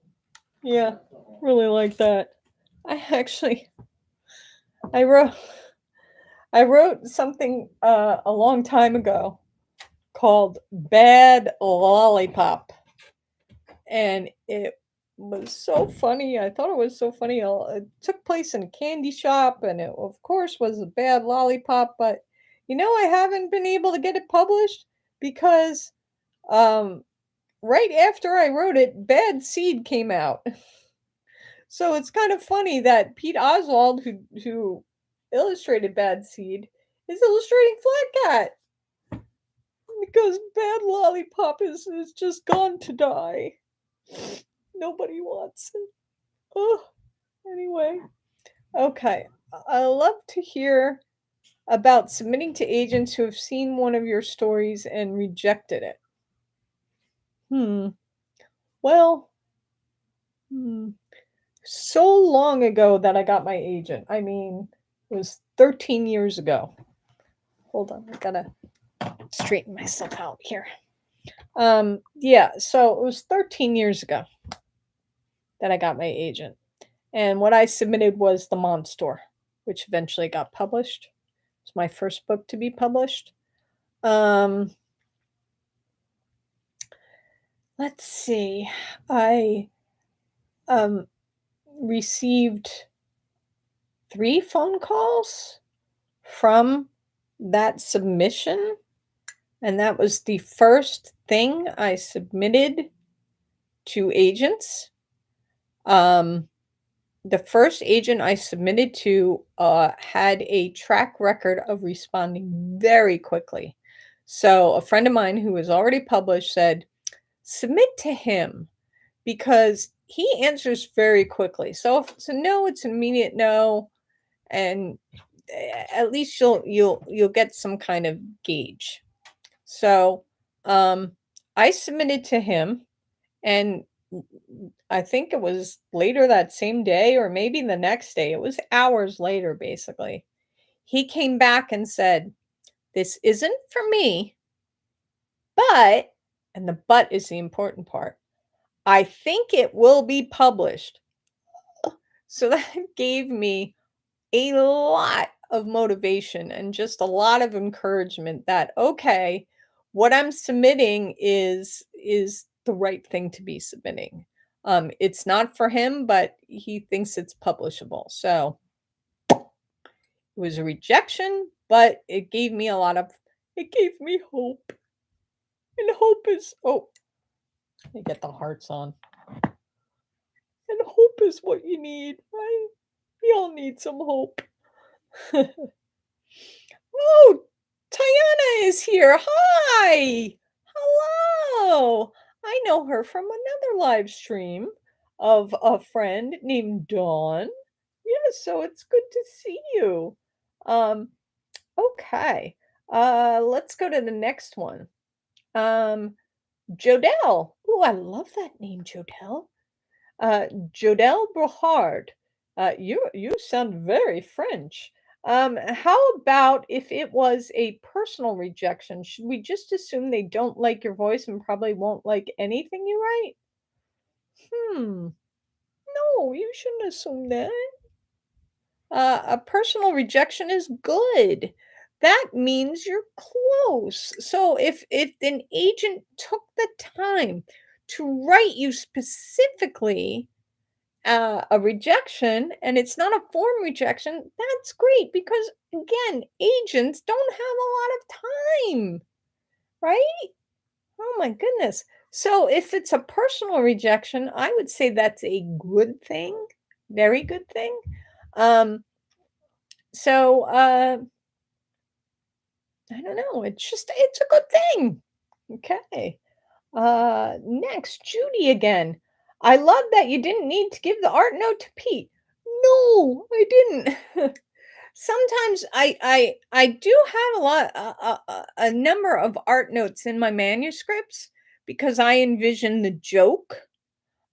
Yeah, really like that. I actually I wrote I wrote something a long time ago called Bad Lollipop. And it was so funny. I thought it was so funny. It took place in a candy shop, and it, of course, was a bad lollipop. But I haven't been able to get it published because um, right after I wrote it, Bad Seed came out. So it's kind of funny that Pete Oswald, who illustrated Bad Seed, is illustrating Flat Cat because Bad Lollipop is just gone to die. Nobody wants it. Oh, anyway. Okay. I love to hear about submitting to agents who have seen one of your stories and rejected it. Hmm. Well, hmm. So long ago that I got my agent. I mean, it was 13 years ago. Hold on, I gotta straighten myself out here. Yeah, so it was 13 years ago that I got my agent. And what I submitted was The Monster, which eventually got published. It's my first book to be published. Um, let's see. I um, received 3 phone calls from that submission, and that was the first thing I submitted to agents. Um, The first agent I submitted to, had a track record of responding very quickly. So a friend of mine who was already published said, "Submit to him because he answers very quickly." So if it's a no, it's an immediate no, and at least you'll get some kind of gauge. So, I submitted to him, and I think it was later that same day or maybe the next day. It was hours later, basically. He came back and said, "This isn't for me, but," and the "but" is the important part, "I think it will be published." So that gave me a lot of motivation and just a lot of encouragement that, okay, what I'm submitting is the right thing to be submitting. It's not for him, but he thinks it's publishable. So it was a rejection, but it gave me hope. And hope is, oh, let me get the hearts on. And hope is what you need, right? We all need some hope. Oh, Tayana is here. Hi. Hello. I know her from another live stream of a friend named Dawn. Yes, so it's good to see you. Um, okay. Let's go to the next one. Um, Jodelle. Oh, I love that name, Jodelle. Jodelle Brohard, you sound very French. How about if it was a personal rejection? Should we just assume they don't like your voice and probably won't like anything you write? Hmm. No, you shouldn't assume that. A personal rejection is good. That means you're close. So if an agent took the time to write you specifically a rejection and it's not a form rejection, that's great because again, agents don't have a lot of time, right? Oh my goodness. So if it's a personal rejection, I would say that's a good thing, very good thing. Um, so I don't know. It's a good thing. Okay. Next, Judy again. I love that you didn't need to give the art note to Pete. No, I didn't. Sometimes I do have a number of art notes in my manuscripts because I envision the joke.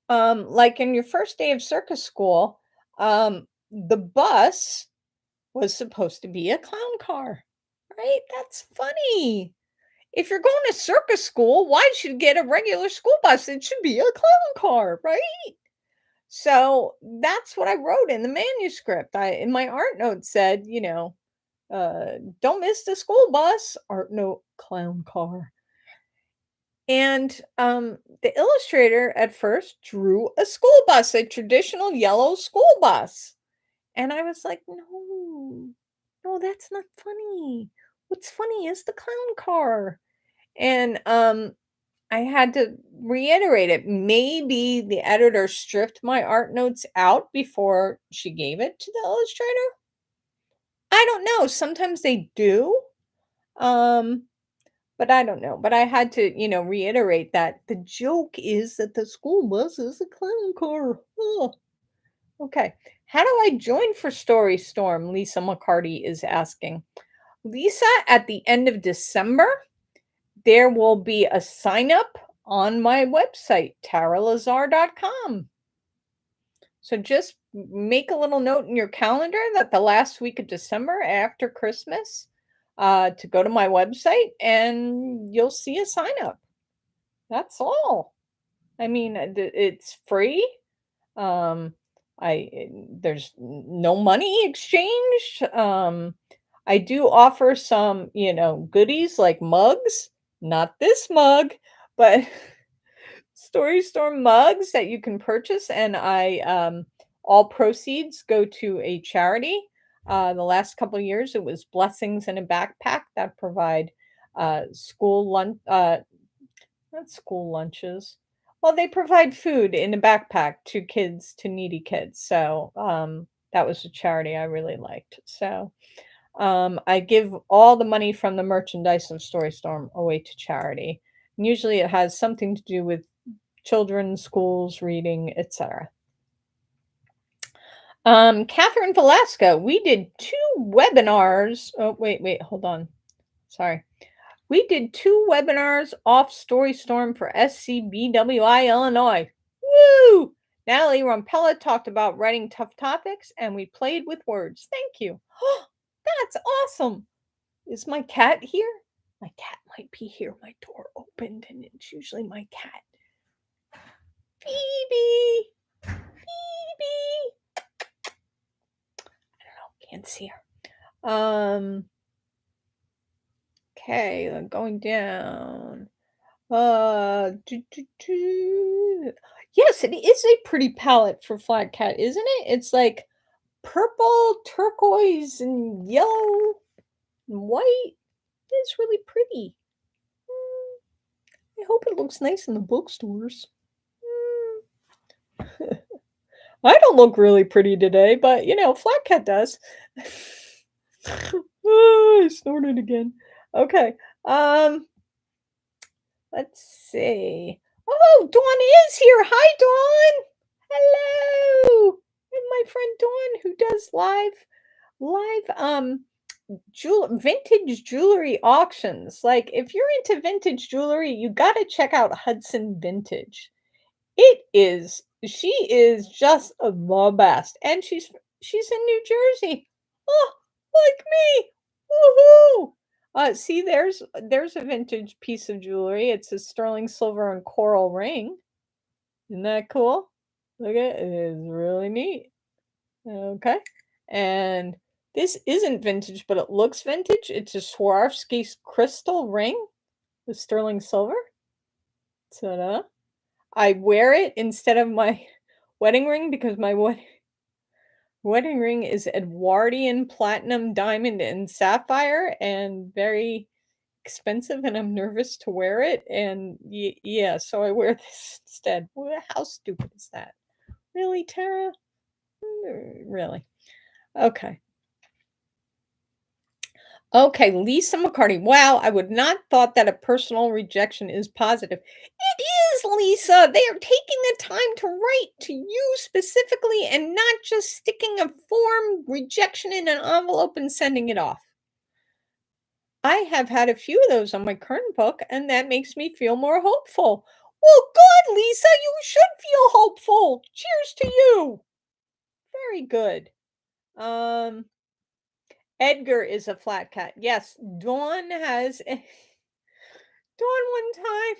Like in your first day of circus school, the bus was supposed to be a clown car, right? That's funny. If you're going to circus school, why should you get a regular school bus? It should be a clown car, right? So that's what I wrote in the manuscript. I in my art note said, don't miss the school bus, art note, clown car. And the illustrator at first drew a school bus, a traditional yellow school bus. And I was like, no, no, that's not funny. What's funny is the clown car. And I had to reiterate it. Maybe the editor stripped my art notes out before she gave it to the illustrator. I don't know. Sometimes they do. Um, but I don't know. But I had to, reiterate that the joke is that the school bus is a clown car. Oh, okay. How do I join for Story Storm? Lisa McCarty is asking. Lisa, at the end of December, there will be a sign up on my website, taralazar.com. So just make a little note in your calendar that the last week of December after Christmas to go to my website and you'll see a sign up. That's all. I mean, it's free. Um, there's no money exchanged. I do offer some, goodies like mugs. Not this mug, but Story Storm mugs that you can purchase, and all proceeds go to a charity. The last couple of years, it was Blessings in a Backpack that provide school lunch, not school lunches. Well, they provide food in a backpack to kids, to needy kids, so, that was a charity I really liked, so, I give all the money from the merchandise of Story Storm away to charity, and usually it has something to do with children, schools, reading, etc. Catherine Velasco, we did 2 webinars. Oh, wait, hold on. Sorry. We did 2 webinars off Storystorm for SCBWI Illinois. Woo! Natalie Rompella talked about writing tough topics, and we played with words. Thank you. That's awesome. Is my cat here? My cat might be here. My door opened, and it's usually my cat. Phoebe! Phoebe! Can't see her. Okay, going down. Yes, it is a pretty palette for Flat Cat, isn't it? It's like purple, turquoise, and yellow and white. It's really pretty. I hope it looks nice in the bookstores. I don't look really pretty today, but Flat Cat does. I snorted again. Okay. Let's see. Oh, Dawn is here. Hi, Dawn. Hello. And my friend Dawn who does live vintage jewelry auctions. Like if you're into vintage jewelry, you got to check out Hudson Vintage. She is just the best. And she's in New Jersey. Oh, like me. Woohoo! See, there's a vintage piece of jewelry. It's a sterling silver and coral ring. Isn't that cool? Look at it. It is really neat. Okay. And this isn't vintage, but it looks vintage. It's a Swarovski crystal ring with sterling silver. Ta-da. I wear it instead of my wedding ring because my wedding ring is Edwardian platinum, diamond, and sapphire and very expensive, and I'm nervous to wear it. And yeah, so I wear this instead. How stupid is that? Really, Tara? Really? Okay. Okay, Lisa McCarty. Wow, I would not thought that a personal rejection is positive. It is, Lisa. They are taking the time to write to you specifically and not just sticking a form rejection in an envelope and sending it off. I have had a few of those on my current book, and that makes me feel more hopeful. Well, good, Lisa. You should feel hopeful. Cheers to you. Very good. Edgar is a flat cat. Yes, Dawn has. Dawn one time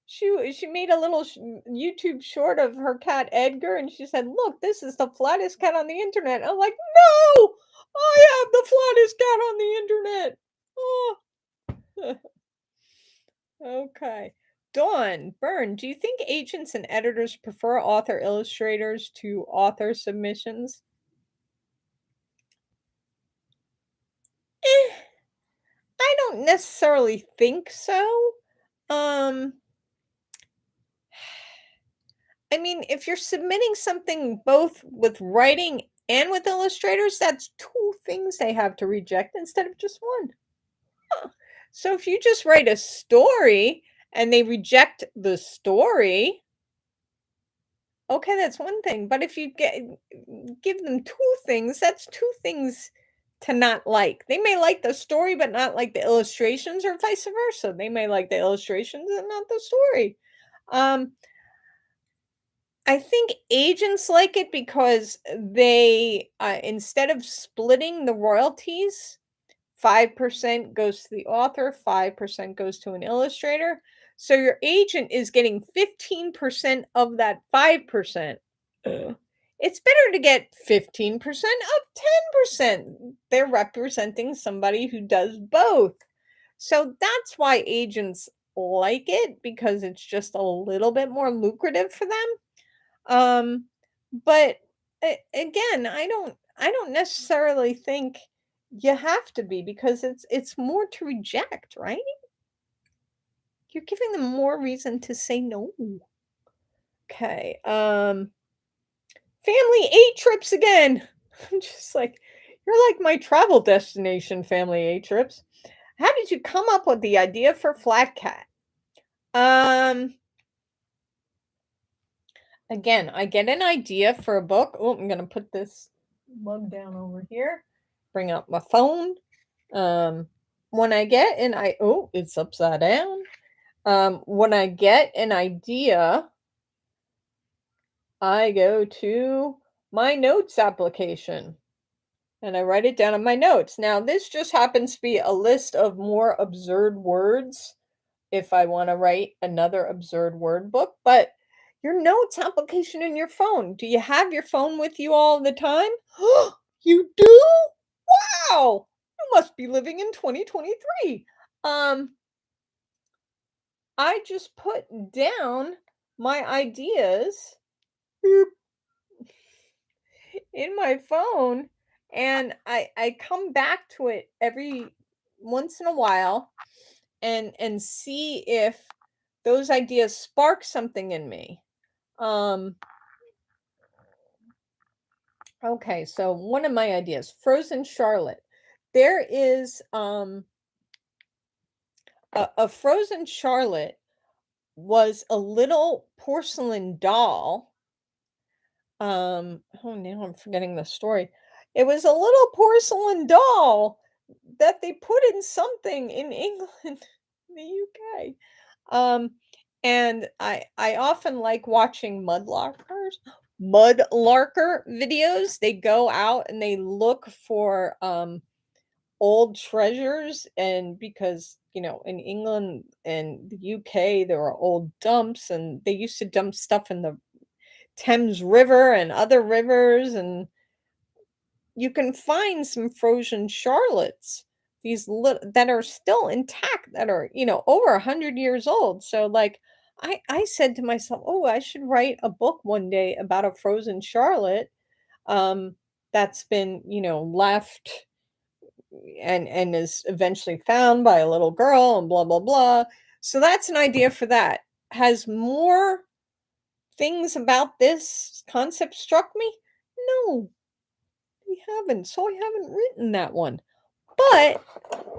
she made a little YouTube short of her cat Edgar, and she said, "Look, this is the flattest cat on the internet." I'm like, "No, I have the flattest cat on the internet." Oh. Okay. Dawn, Byrne, do you think agents and editors prefer author illustrators to author submissions? Eh, I don't necessarily think so. Um, I mean, if you're submitting something both with writing and with illustrators, that's 2 things they have to reject instead of just 1. Huh. So if you just write a story and they reject the story, okay, that's one thing, but if you give them 2 things, that's 2 things to not like. They may like the story, but not like the illustrations or vice versa. They may like the illustrations and not the story. Um, I think agents like it because they, instead of splitting the royalties, 5% goes to the author, 5% goes to an illustrator. So your agent is getting 15% of that 5%. It's better to get 15% of 10%. They're representing somebody who does both. So that's why agents like it because it's just a little bit more lucrative for them. Um, but again, I don't necessarily think you have to be because it's more to reject, right? You're giving them more reason to say no. Okay. Family 8 trips again. I'm just like, you're like my travel destination, family 8 trips. How did you come up with the idea for Flat Cat? Um, Again, I get an idea for a book. Oh, I'm gonna put this mug down over here. Bring up my phone. Um, when I get an I oh, it's upside down. When I get an idea, I go to my notes application and I write it down in my notes. Now, this just happens to be a list of more absurd words if I want to write another absurd word book, but your notes application in your phone. Do you have your phone with you all the time? You do? Wow. You must be living in 2023. Um, I just put down my ideas in my phone and I come back to it every once in a while and see if those ideas spark something in me. Um okay, so one of my ideas, Frozen Charlotte. There is a Frozen Charlotte was a little porcelain doll. Oh, now I'm forgetting the story. It was a little porcelain doll that they put in something in England, the UK. Um, and I often like watching mudlarker videos. They go out and they look for old treasures, and because in England and the UK there are old dumps and they used to dump stuff in the Thames River and other rivers, and you can find some frozen Charlottes, these that are still intact, that are over 100 years old. So, like, I said to myself, "Oh, I should write a book one day about a frozen Charlotte, um, that's been left and is eventually found by a little girl and blah blah blah." So that's an idea for that. Has more things about this concept struck me? No, they haven't. So I haven't written that one. But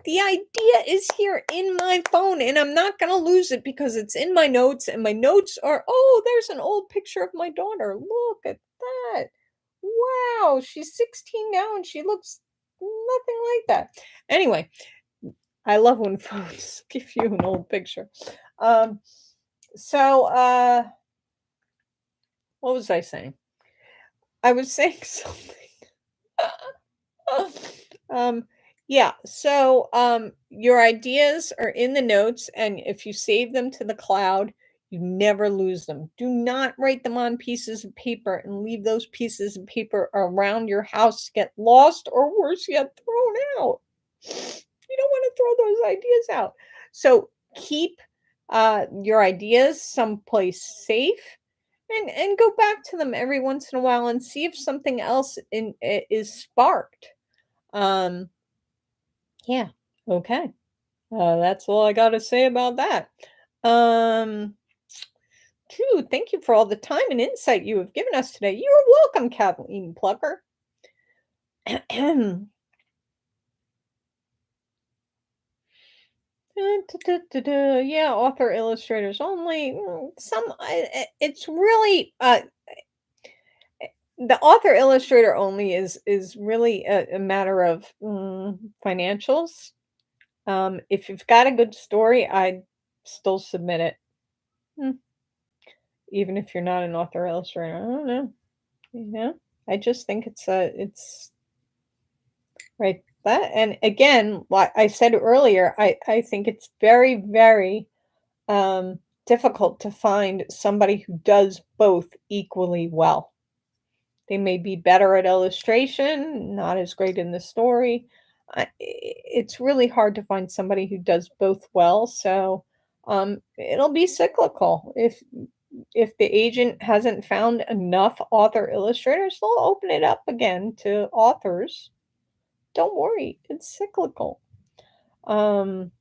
the idea is here in my phone, and I'm not going to lose it because it's in my notes, and my notes are, oh, there's an old picture of my daughter. Look at that. Wow, she's 16 now and she looks nothing like that. Anyway, I love when phones give you an old picture. Um, so what was I saying? I was saying something. Um, yeah, so your ideas are in the notes, and if you save them to the cloud, you never lose them. Do not write them on pieces of paper and leave those pieces of paper around your house to get lost or worse yet, thrown out. You don't want to throw those ideas out. So keep your ideas someplace safe and go back to them every once in a while and see if something else is sparked. Um, yeah, okay. That's all I gotta say about that. Um, Thank you for all the time and insight you have given us today. You're welcome, Kathleen Plucker. Yeah, author illustrators only. It's really the author illustrator only is really a matter of financials. If you've got a good story, I'd still submit it. Mm, even if you're not an author illustrator. I don't know. I just think it's right. That, and again, like I said earlier, I think it's very, very difficult to find somebody who does both equally well. They may be better at illustration, not as great in the story. It's really hard to find somebody who does both well. So it'll be cyclical. If the agent hasn't found enough author illustrators, they'll open it up again to authors. Don't worry, it's cyclical. Um,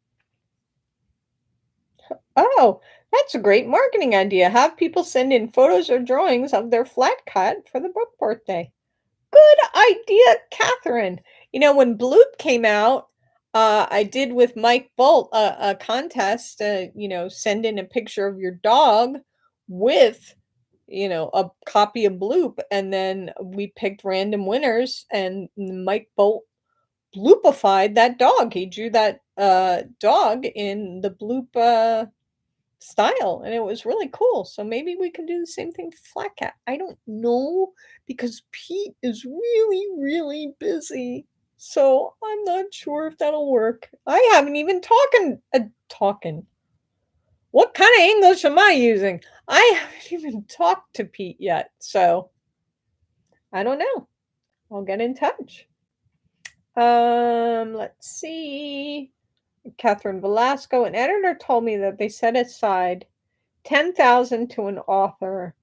Oh, that's a great marketing idea. Have people send in photos or drawings of their flat cut for the book birthday. Good idea, Catherine. When Bloop came out, I did with Mike Bolt a contest. Send in a picture of your dog with, a copy of Bloop, and then we picked random winners, and Mike Bolt bloopified that dog. He drew that dog in the Bloop style, and it was really cool. So maybe we can do the same thing for Flat Cat. I don't know because Pete is really, really busy. So I'm not sure if that'll work. I haven't even talking. What kind of English am I using? I haven't even talked to Pete yet. So I don't know. I'll get in touch. Let's see. Catherine Velasco, an editor told me that they set aside 10,000 to an author,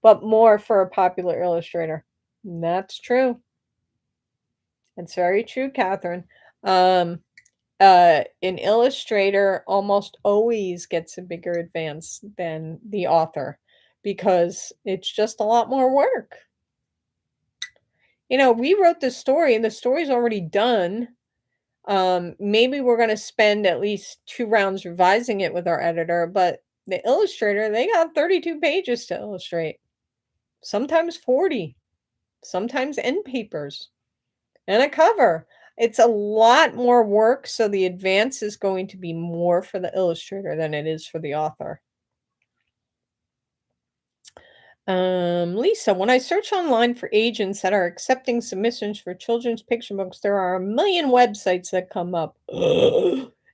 but more for a popular illustrator. That's true. It's very true, Catherine. Um, an illustrator almost always gets a bigger advance than the author because it's just a lot more work. We wrote the story and the story's already done. Maybe we're going to spend at least 2 rounds revising it with our editor, but the illustrator, they got 32 pages to illustrate, sometimes 40, sometimes end papers, and a cover. It's a lot more work, so the advance is going to be more for the illustrator than it is for the author. Lisa, when I search online for agents that are accepting submissions for children's picture books, there are a million websites that come up.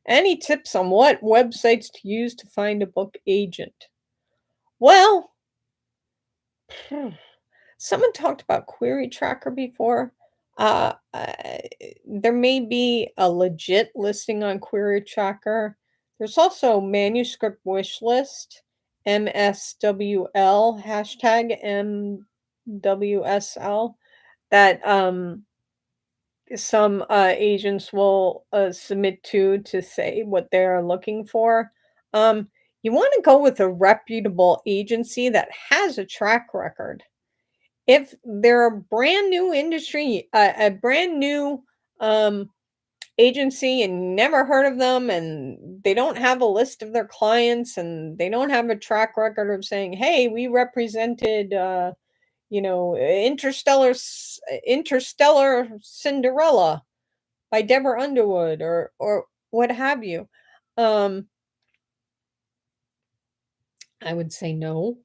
Any tips on what websites to use to find a book agent? Well, someone talked about Query Tracker before. There may be a legit listing on Query Tracker. There's also Manuscript Wish List, MSWL, hashtag MWSL, that some agents will submit to say what they're looking for. Um, you want to go with a reputable agency that has a track record. If they're a brand new industry, a brand new um, agency and never heard of them, and they don't have a list of their clients, and they don't have a track record of saying, "Hey, we represented, Interstellar Cinderella by Deborah Underwood," or what have you. Um, I would say no.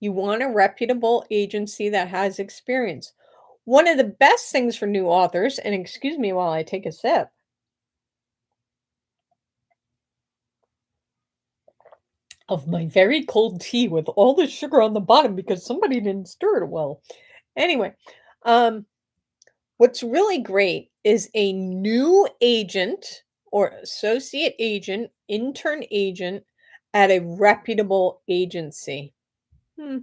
You want a reputable agency that has experience. One of the best things for new authors, and excuse me while I take a sip of my very cold tea with all the sugar on the bottom because somebody didn't stir it well. Anyway, um, what's really great is a new agent or associate agent, intern agent at a reputable agency. Hmm.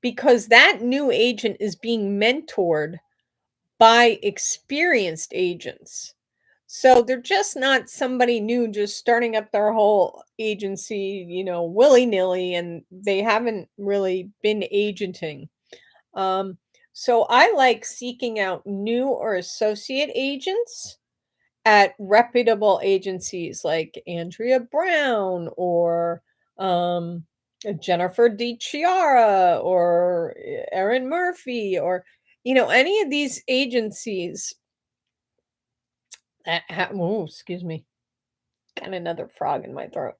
Because that new agent is being mentored by experienced agents. So they're just not somebody new just starting up their whole agency, willy-nilly, and they haven't really been agenting. Um, so I like seeking out new or associate agents at reputable agencies like Andrea Brown or Jennifer DiChiara or Erin Murphy or any of these agencies that oh, excuse me, got another frog in my throat.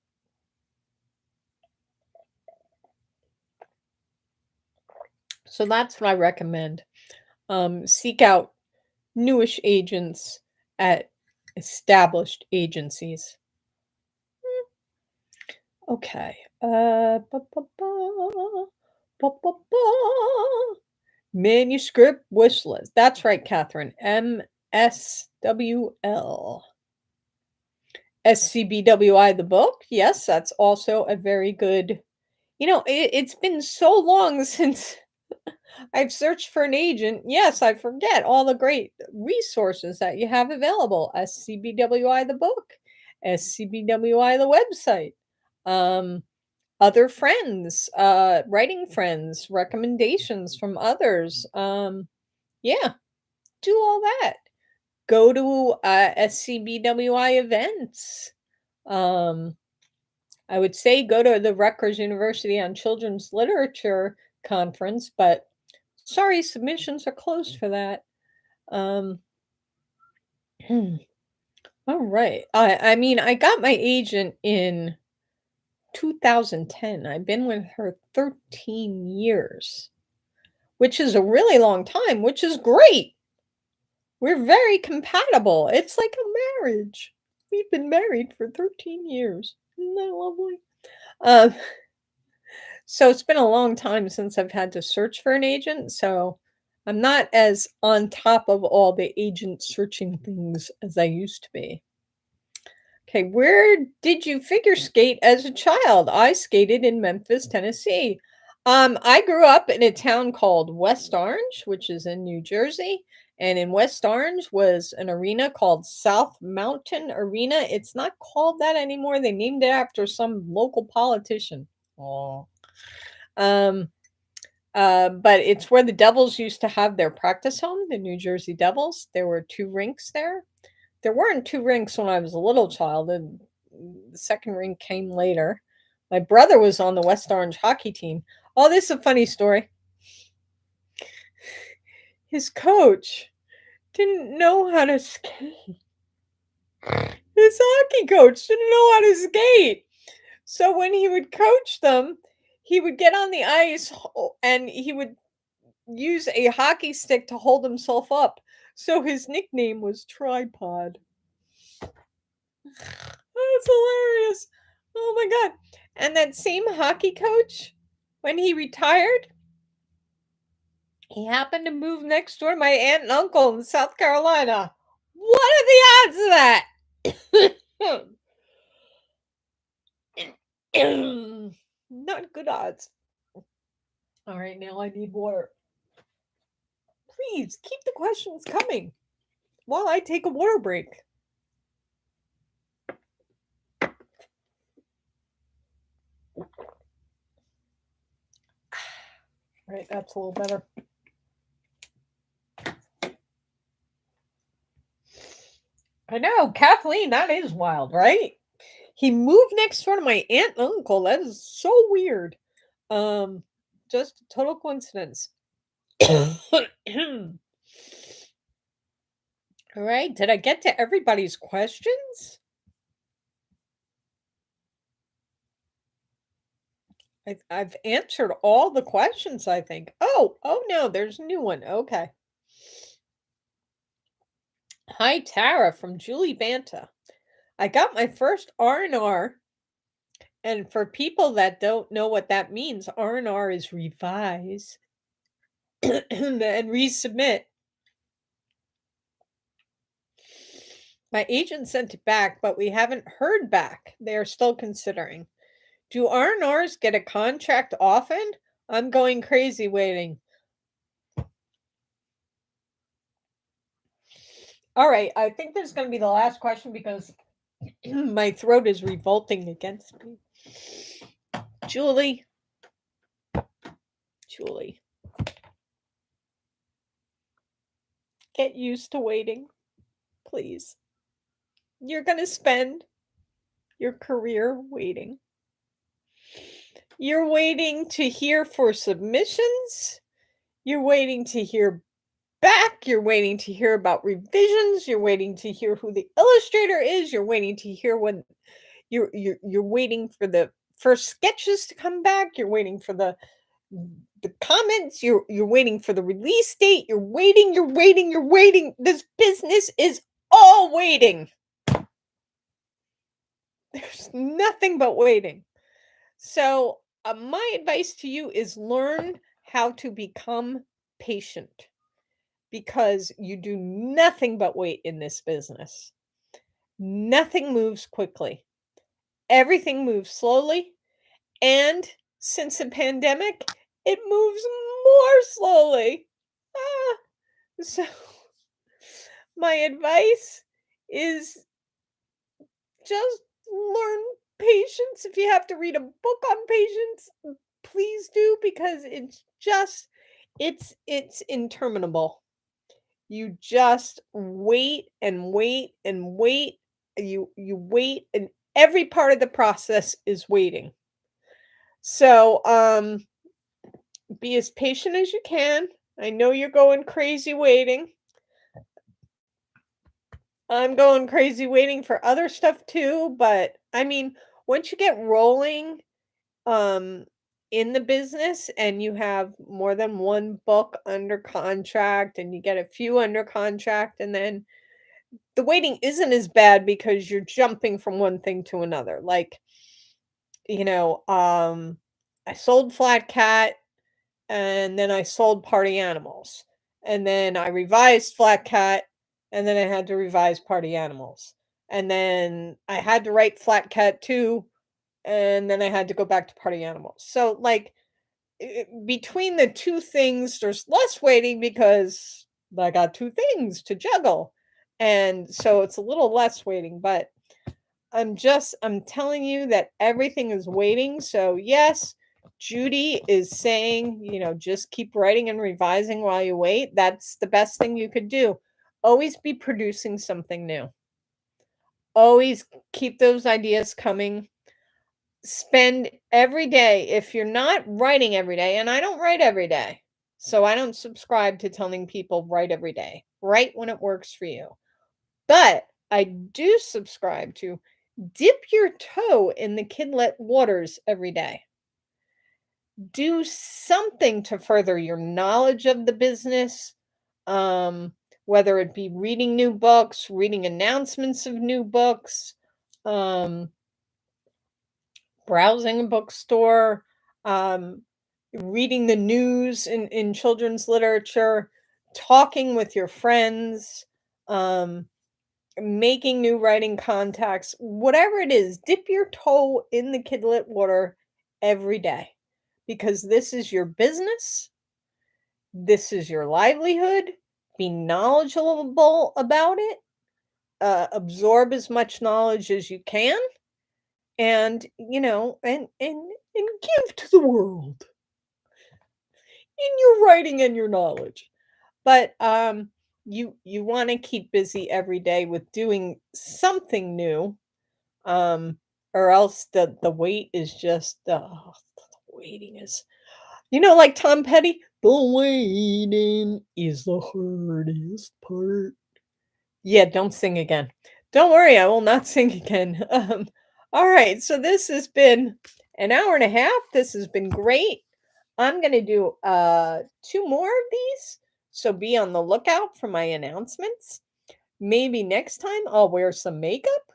So that's what I recommend. Seek out newish agents at established agencies. Okay. Ba, ba, ba, ba, ba, ba. Manuscript wish list. That's right, Catherine. MSWL. SCBWI, the book. Yes, that's also a very good. It's been so long since I've searched for an agent. Yes, I forget all the great resources that you have available. SCBWI, the book. SCBWI, the website. Um, Other friends, writing friends, recommendations from others. Yeah, do all that. Go to SCBWI events. Um, I would say go to the Rutgers University on Children's Literature conference, but sorry, submissions are closed for that. Um, all right. I mean, I got my agent in 2010. I've been with her 13 years, which is a really long time, which is great. We're very compatible. It's like a marriage. We've been married for 13 years. Isn't that lovely? Um, so it's been a long time since I've had to search for an agent, so I'm not as on top of all the agent searching things as I used to be. Okay, where did you figure skate as a child? I skated in Memphis, Tennessee. I grew up in a town called West Orange, which is in New Jersey. And in West Orange was an arena called South Mountain Arena. It's not called that anymore. They named it after some local politician. Oh. Um, but it's where the Devils used to have their practice home, the New Jersey Devils. There were two rinks there. There weren't 2 rinks when I was a little child, and the second rink came later. My brother was on the West Orange hockey team. Oh, this is a funny story. His coach didn't know how to skate. His hockey coach didn't know how to skate. So when he would coach them, he would get on the ice and he would use a hockey stick to hold himself up. So his nickname was Tripod. That's hilarious. Oh my god. And that same hockey coach, when he retired, he happened to move next door to my aunt and uncle in South Carolina. What are the odds of that? Not good odds. All right, now I need water. Please keep the questions coming while I take a water break. All right, that's a little better. I know, Kathleen, that is wild, right? He moved next door to my aunt and uncle. That is so weird. Um, just a total coincidence. All right, did I get to everybody's questions? I've answered all the questions, I think. Oh no, there's a new one. Okay. Hi, Tara from Julie Banta. I got my first R&R, and for people that don't know what that means, R&R is revise and resubmit. My agent sent it back, but we haven't heard back. They are still considering. Do R&Rs get a contract often? I'm going crazy waiting. All right, I think this is going to be the last question because my throat is revolting against me. Julie, Julie, get used to waiting, please. You're going to spend your career waiting. You're waiting to hear for submissions. You're waiting to hear back. You're waiting to hear about revisions. You're waiting to hear who the illustrator is. You're waiting to hear when you're waiting for the first sketches to come back. You're waiting for the comments. You're waiting for the release date. You're waiting. You're waiting. You're waiting. This business is all waiting. There's nothing but waiting. So, my advice to you is learn how to become patient because you do nothing but wait in this business. Nothing moves quickly, everything moves slowly. And since the pandemic, it moves more slowly. Ah, so, my advice is just learn patience. If you have to read a book on patience, please do because it's interminable. You just wait and wait and wait. You wait and every part of the process is waiting. So, be as patient as you can. I know you're going crazy waiting. I'm going crazy waiting for other stuff too, but I mean, once you get rolling um in the business and you have more than one book under contract and you get a few under contract and then the waiting isn't as bad because you're jumping from one thing to another. Like, you know, I sold Flat Cat and then I sold Party Animals. And then I revised Flat Cat and then I had to revise Party Animals. And then I had to write Flat Cat 2 and then I had to go back to Party Animals. So like between the two things there's less waiting because I got two things to juggle. And so it's a little less waiting, but I'm telling you that everything is waiting. So yes, Judy is saying, just keep writing and revising while you wait. That's the best thing you could do. Always be producing something new. Always keep those ideas coming. Spend every day, if you're not writing every day, and I don't write every day. So I don't subscribe to telling people write every day. Write when it works for you. But I do subscribe to dip your toe in the Kidlit waters every day. Do something to further your knowledge of the business, um, whether it be reading new books, reading announcements of new books, um, browsing a bookstore, um, reading the news in children's literature, talking with your friends, um, making new writing contacts, whatever it is, dip your toe in the Kidlit water every day because this is your business. This is your livelihood. Be knowledgeable about it. Absorb as much knowledge as you can, and and give to the world in your writing and your knowledge. But you want to keep busy every day with doing something new, um, or else the wait is just the waiting is like Tom Petty, the waiting is the hardest part. Yeah, don't sing again. Don't worry, I will not sing again. All right, so this has been an hour and a half. This has been great. I'm gonna do two more of these, so be on the lookout for my announcements. Maybe next time I'll wear some makeup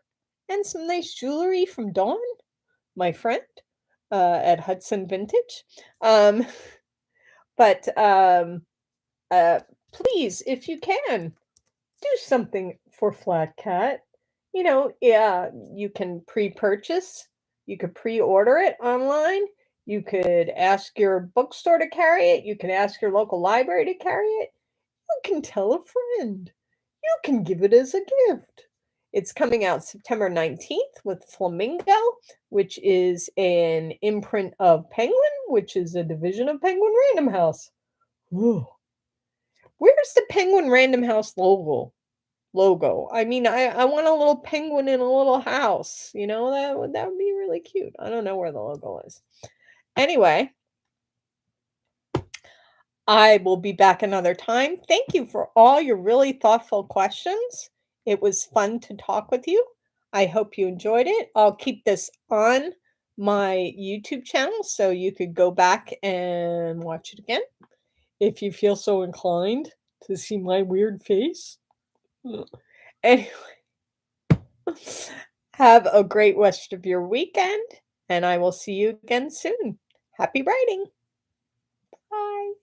and some nice jewelry from Dawn, my friend, at Hudson Vintage. Um, but uh, please, if you can, do something for Flat Cat. Yeah, you can pre-purchase. You could pre-order it online. You could ask your bookstore to carry it. You can ask your local library to carry it. You can tell a friend. You can give it as a gift. It's coming out September 19th with Flamingo, which is an imprint of Penguin, which is a division of Penguin Random House. Whoa. Where's the Penguin Random House logo? I mean, I want a little penguin in a little house. That would be really cute. I don't know where the logo is. Anyway, I will be back another time. Thank you for all your really thoughtful questions. It was fun to talk with you. I hope you enjoyed it. I'll keep this on my YouTube channel so you could go back and watch it again if you feel so inclined to see my weird face. Anyway, have a great rest of your weekend, and I will see you again soon. Happy writing. Bye.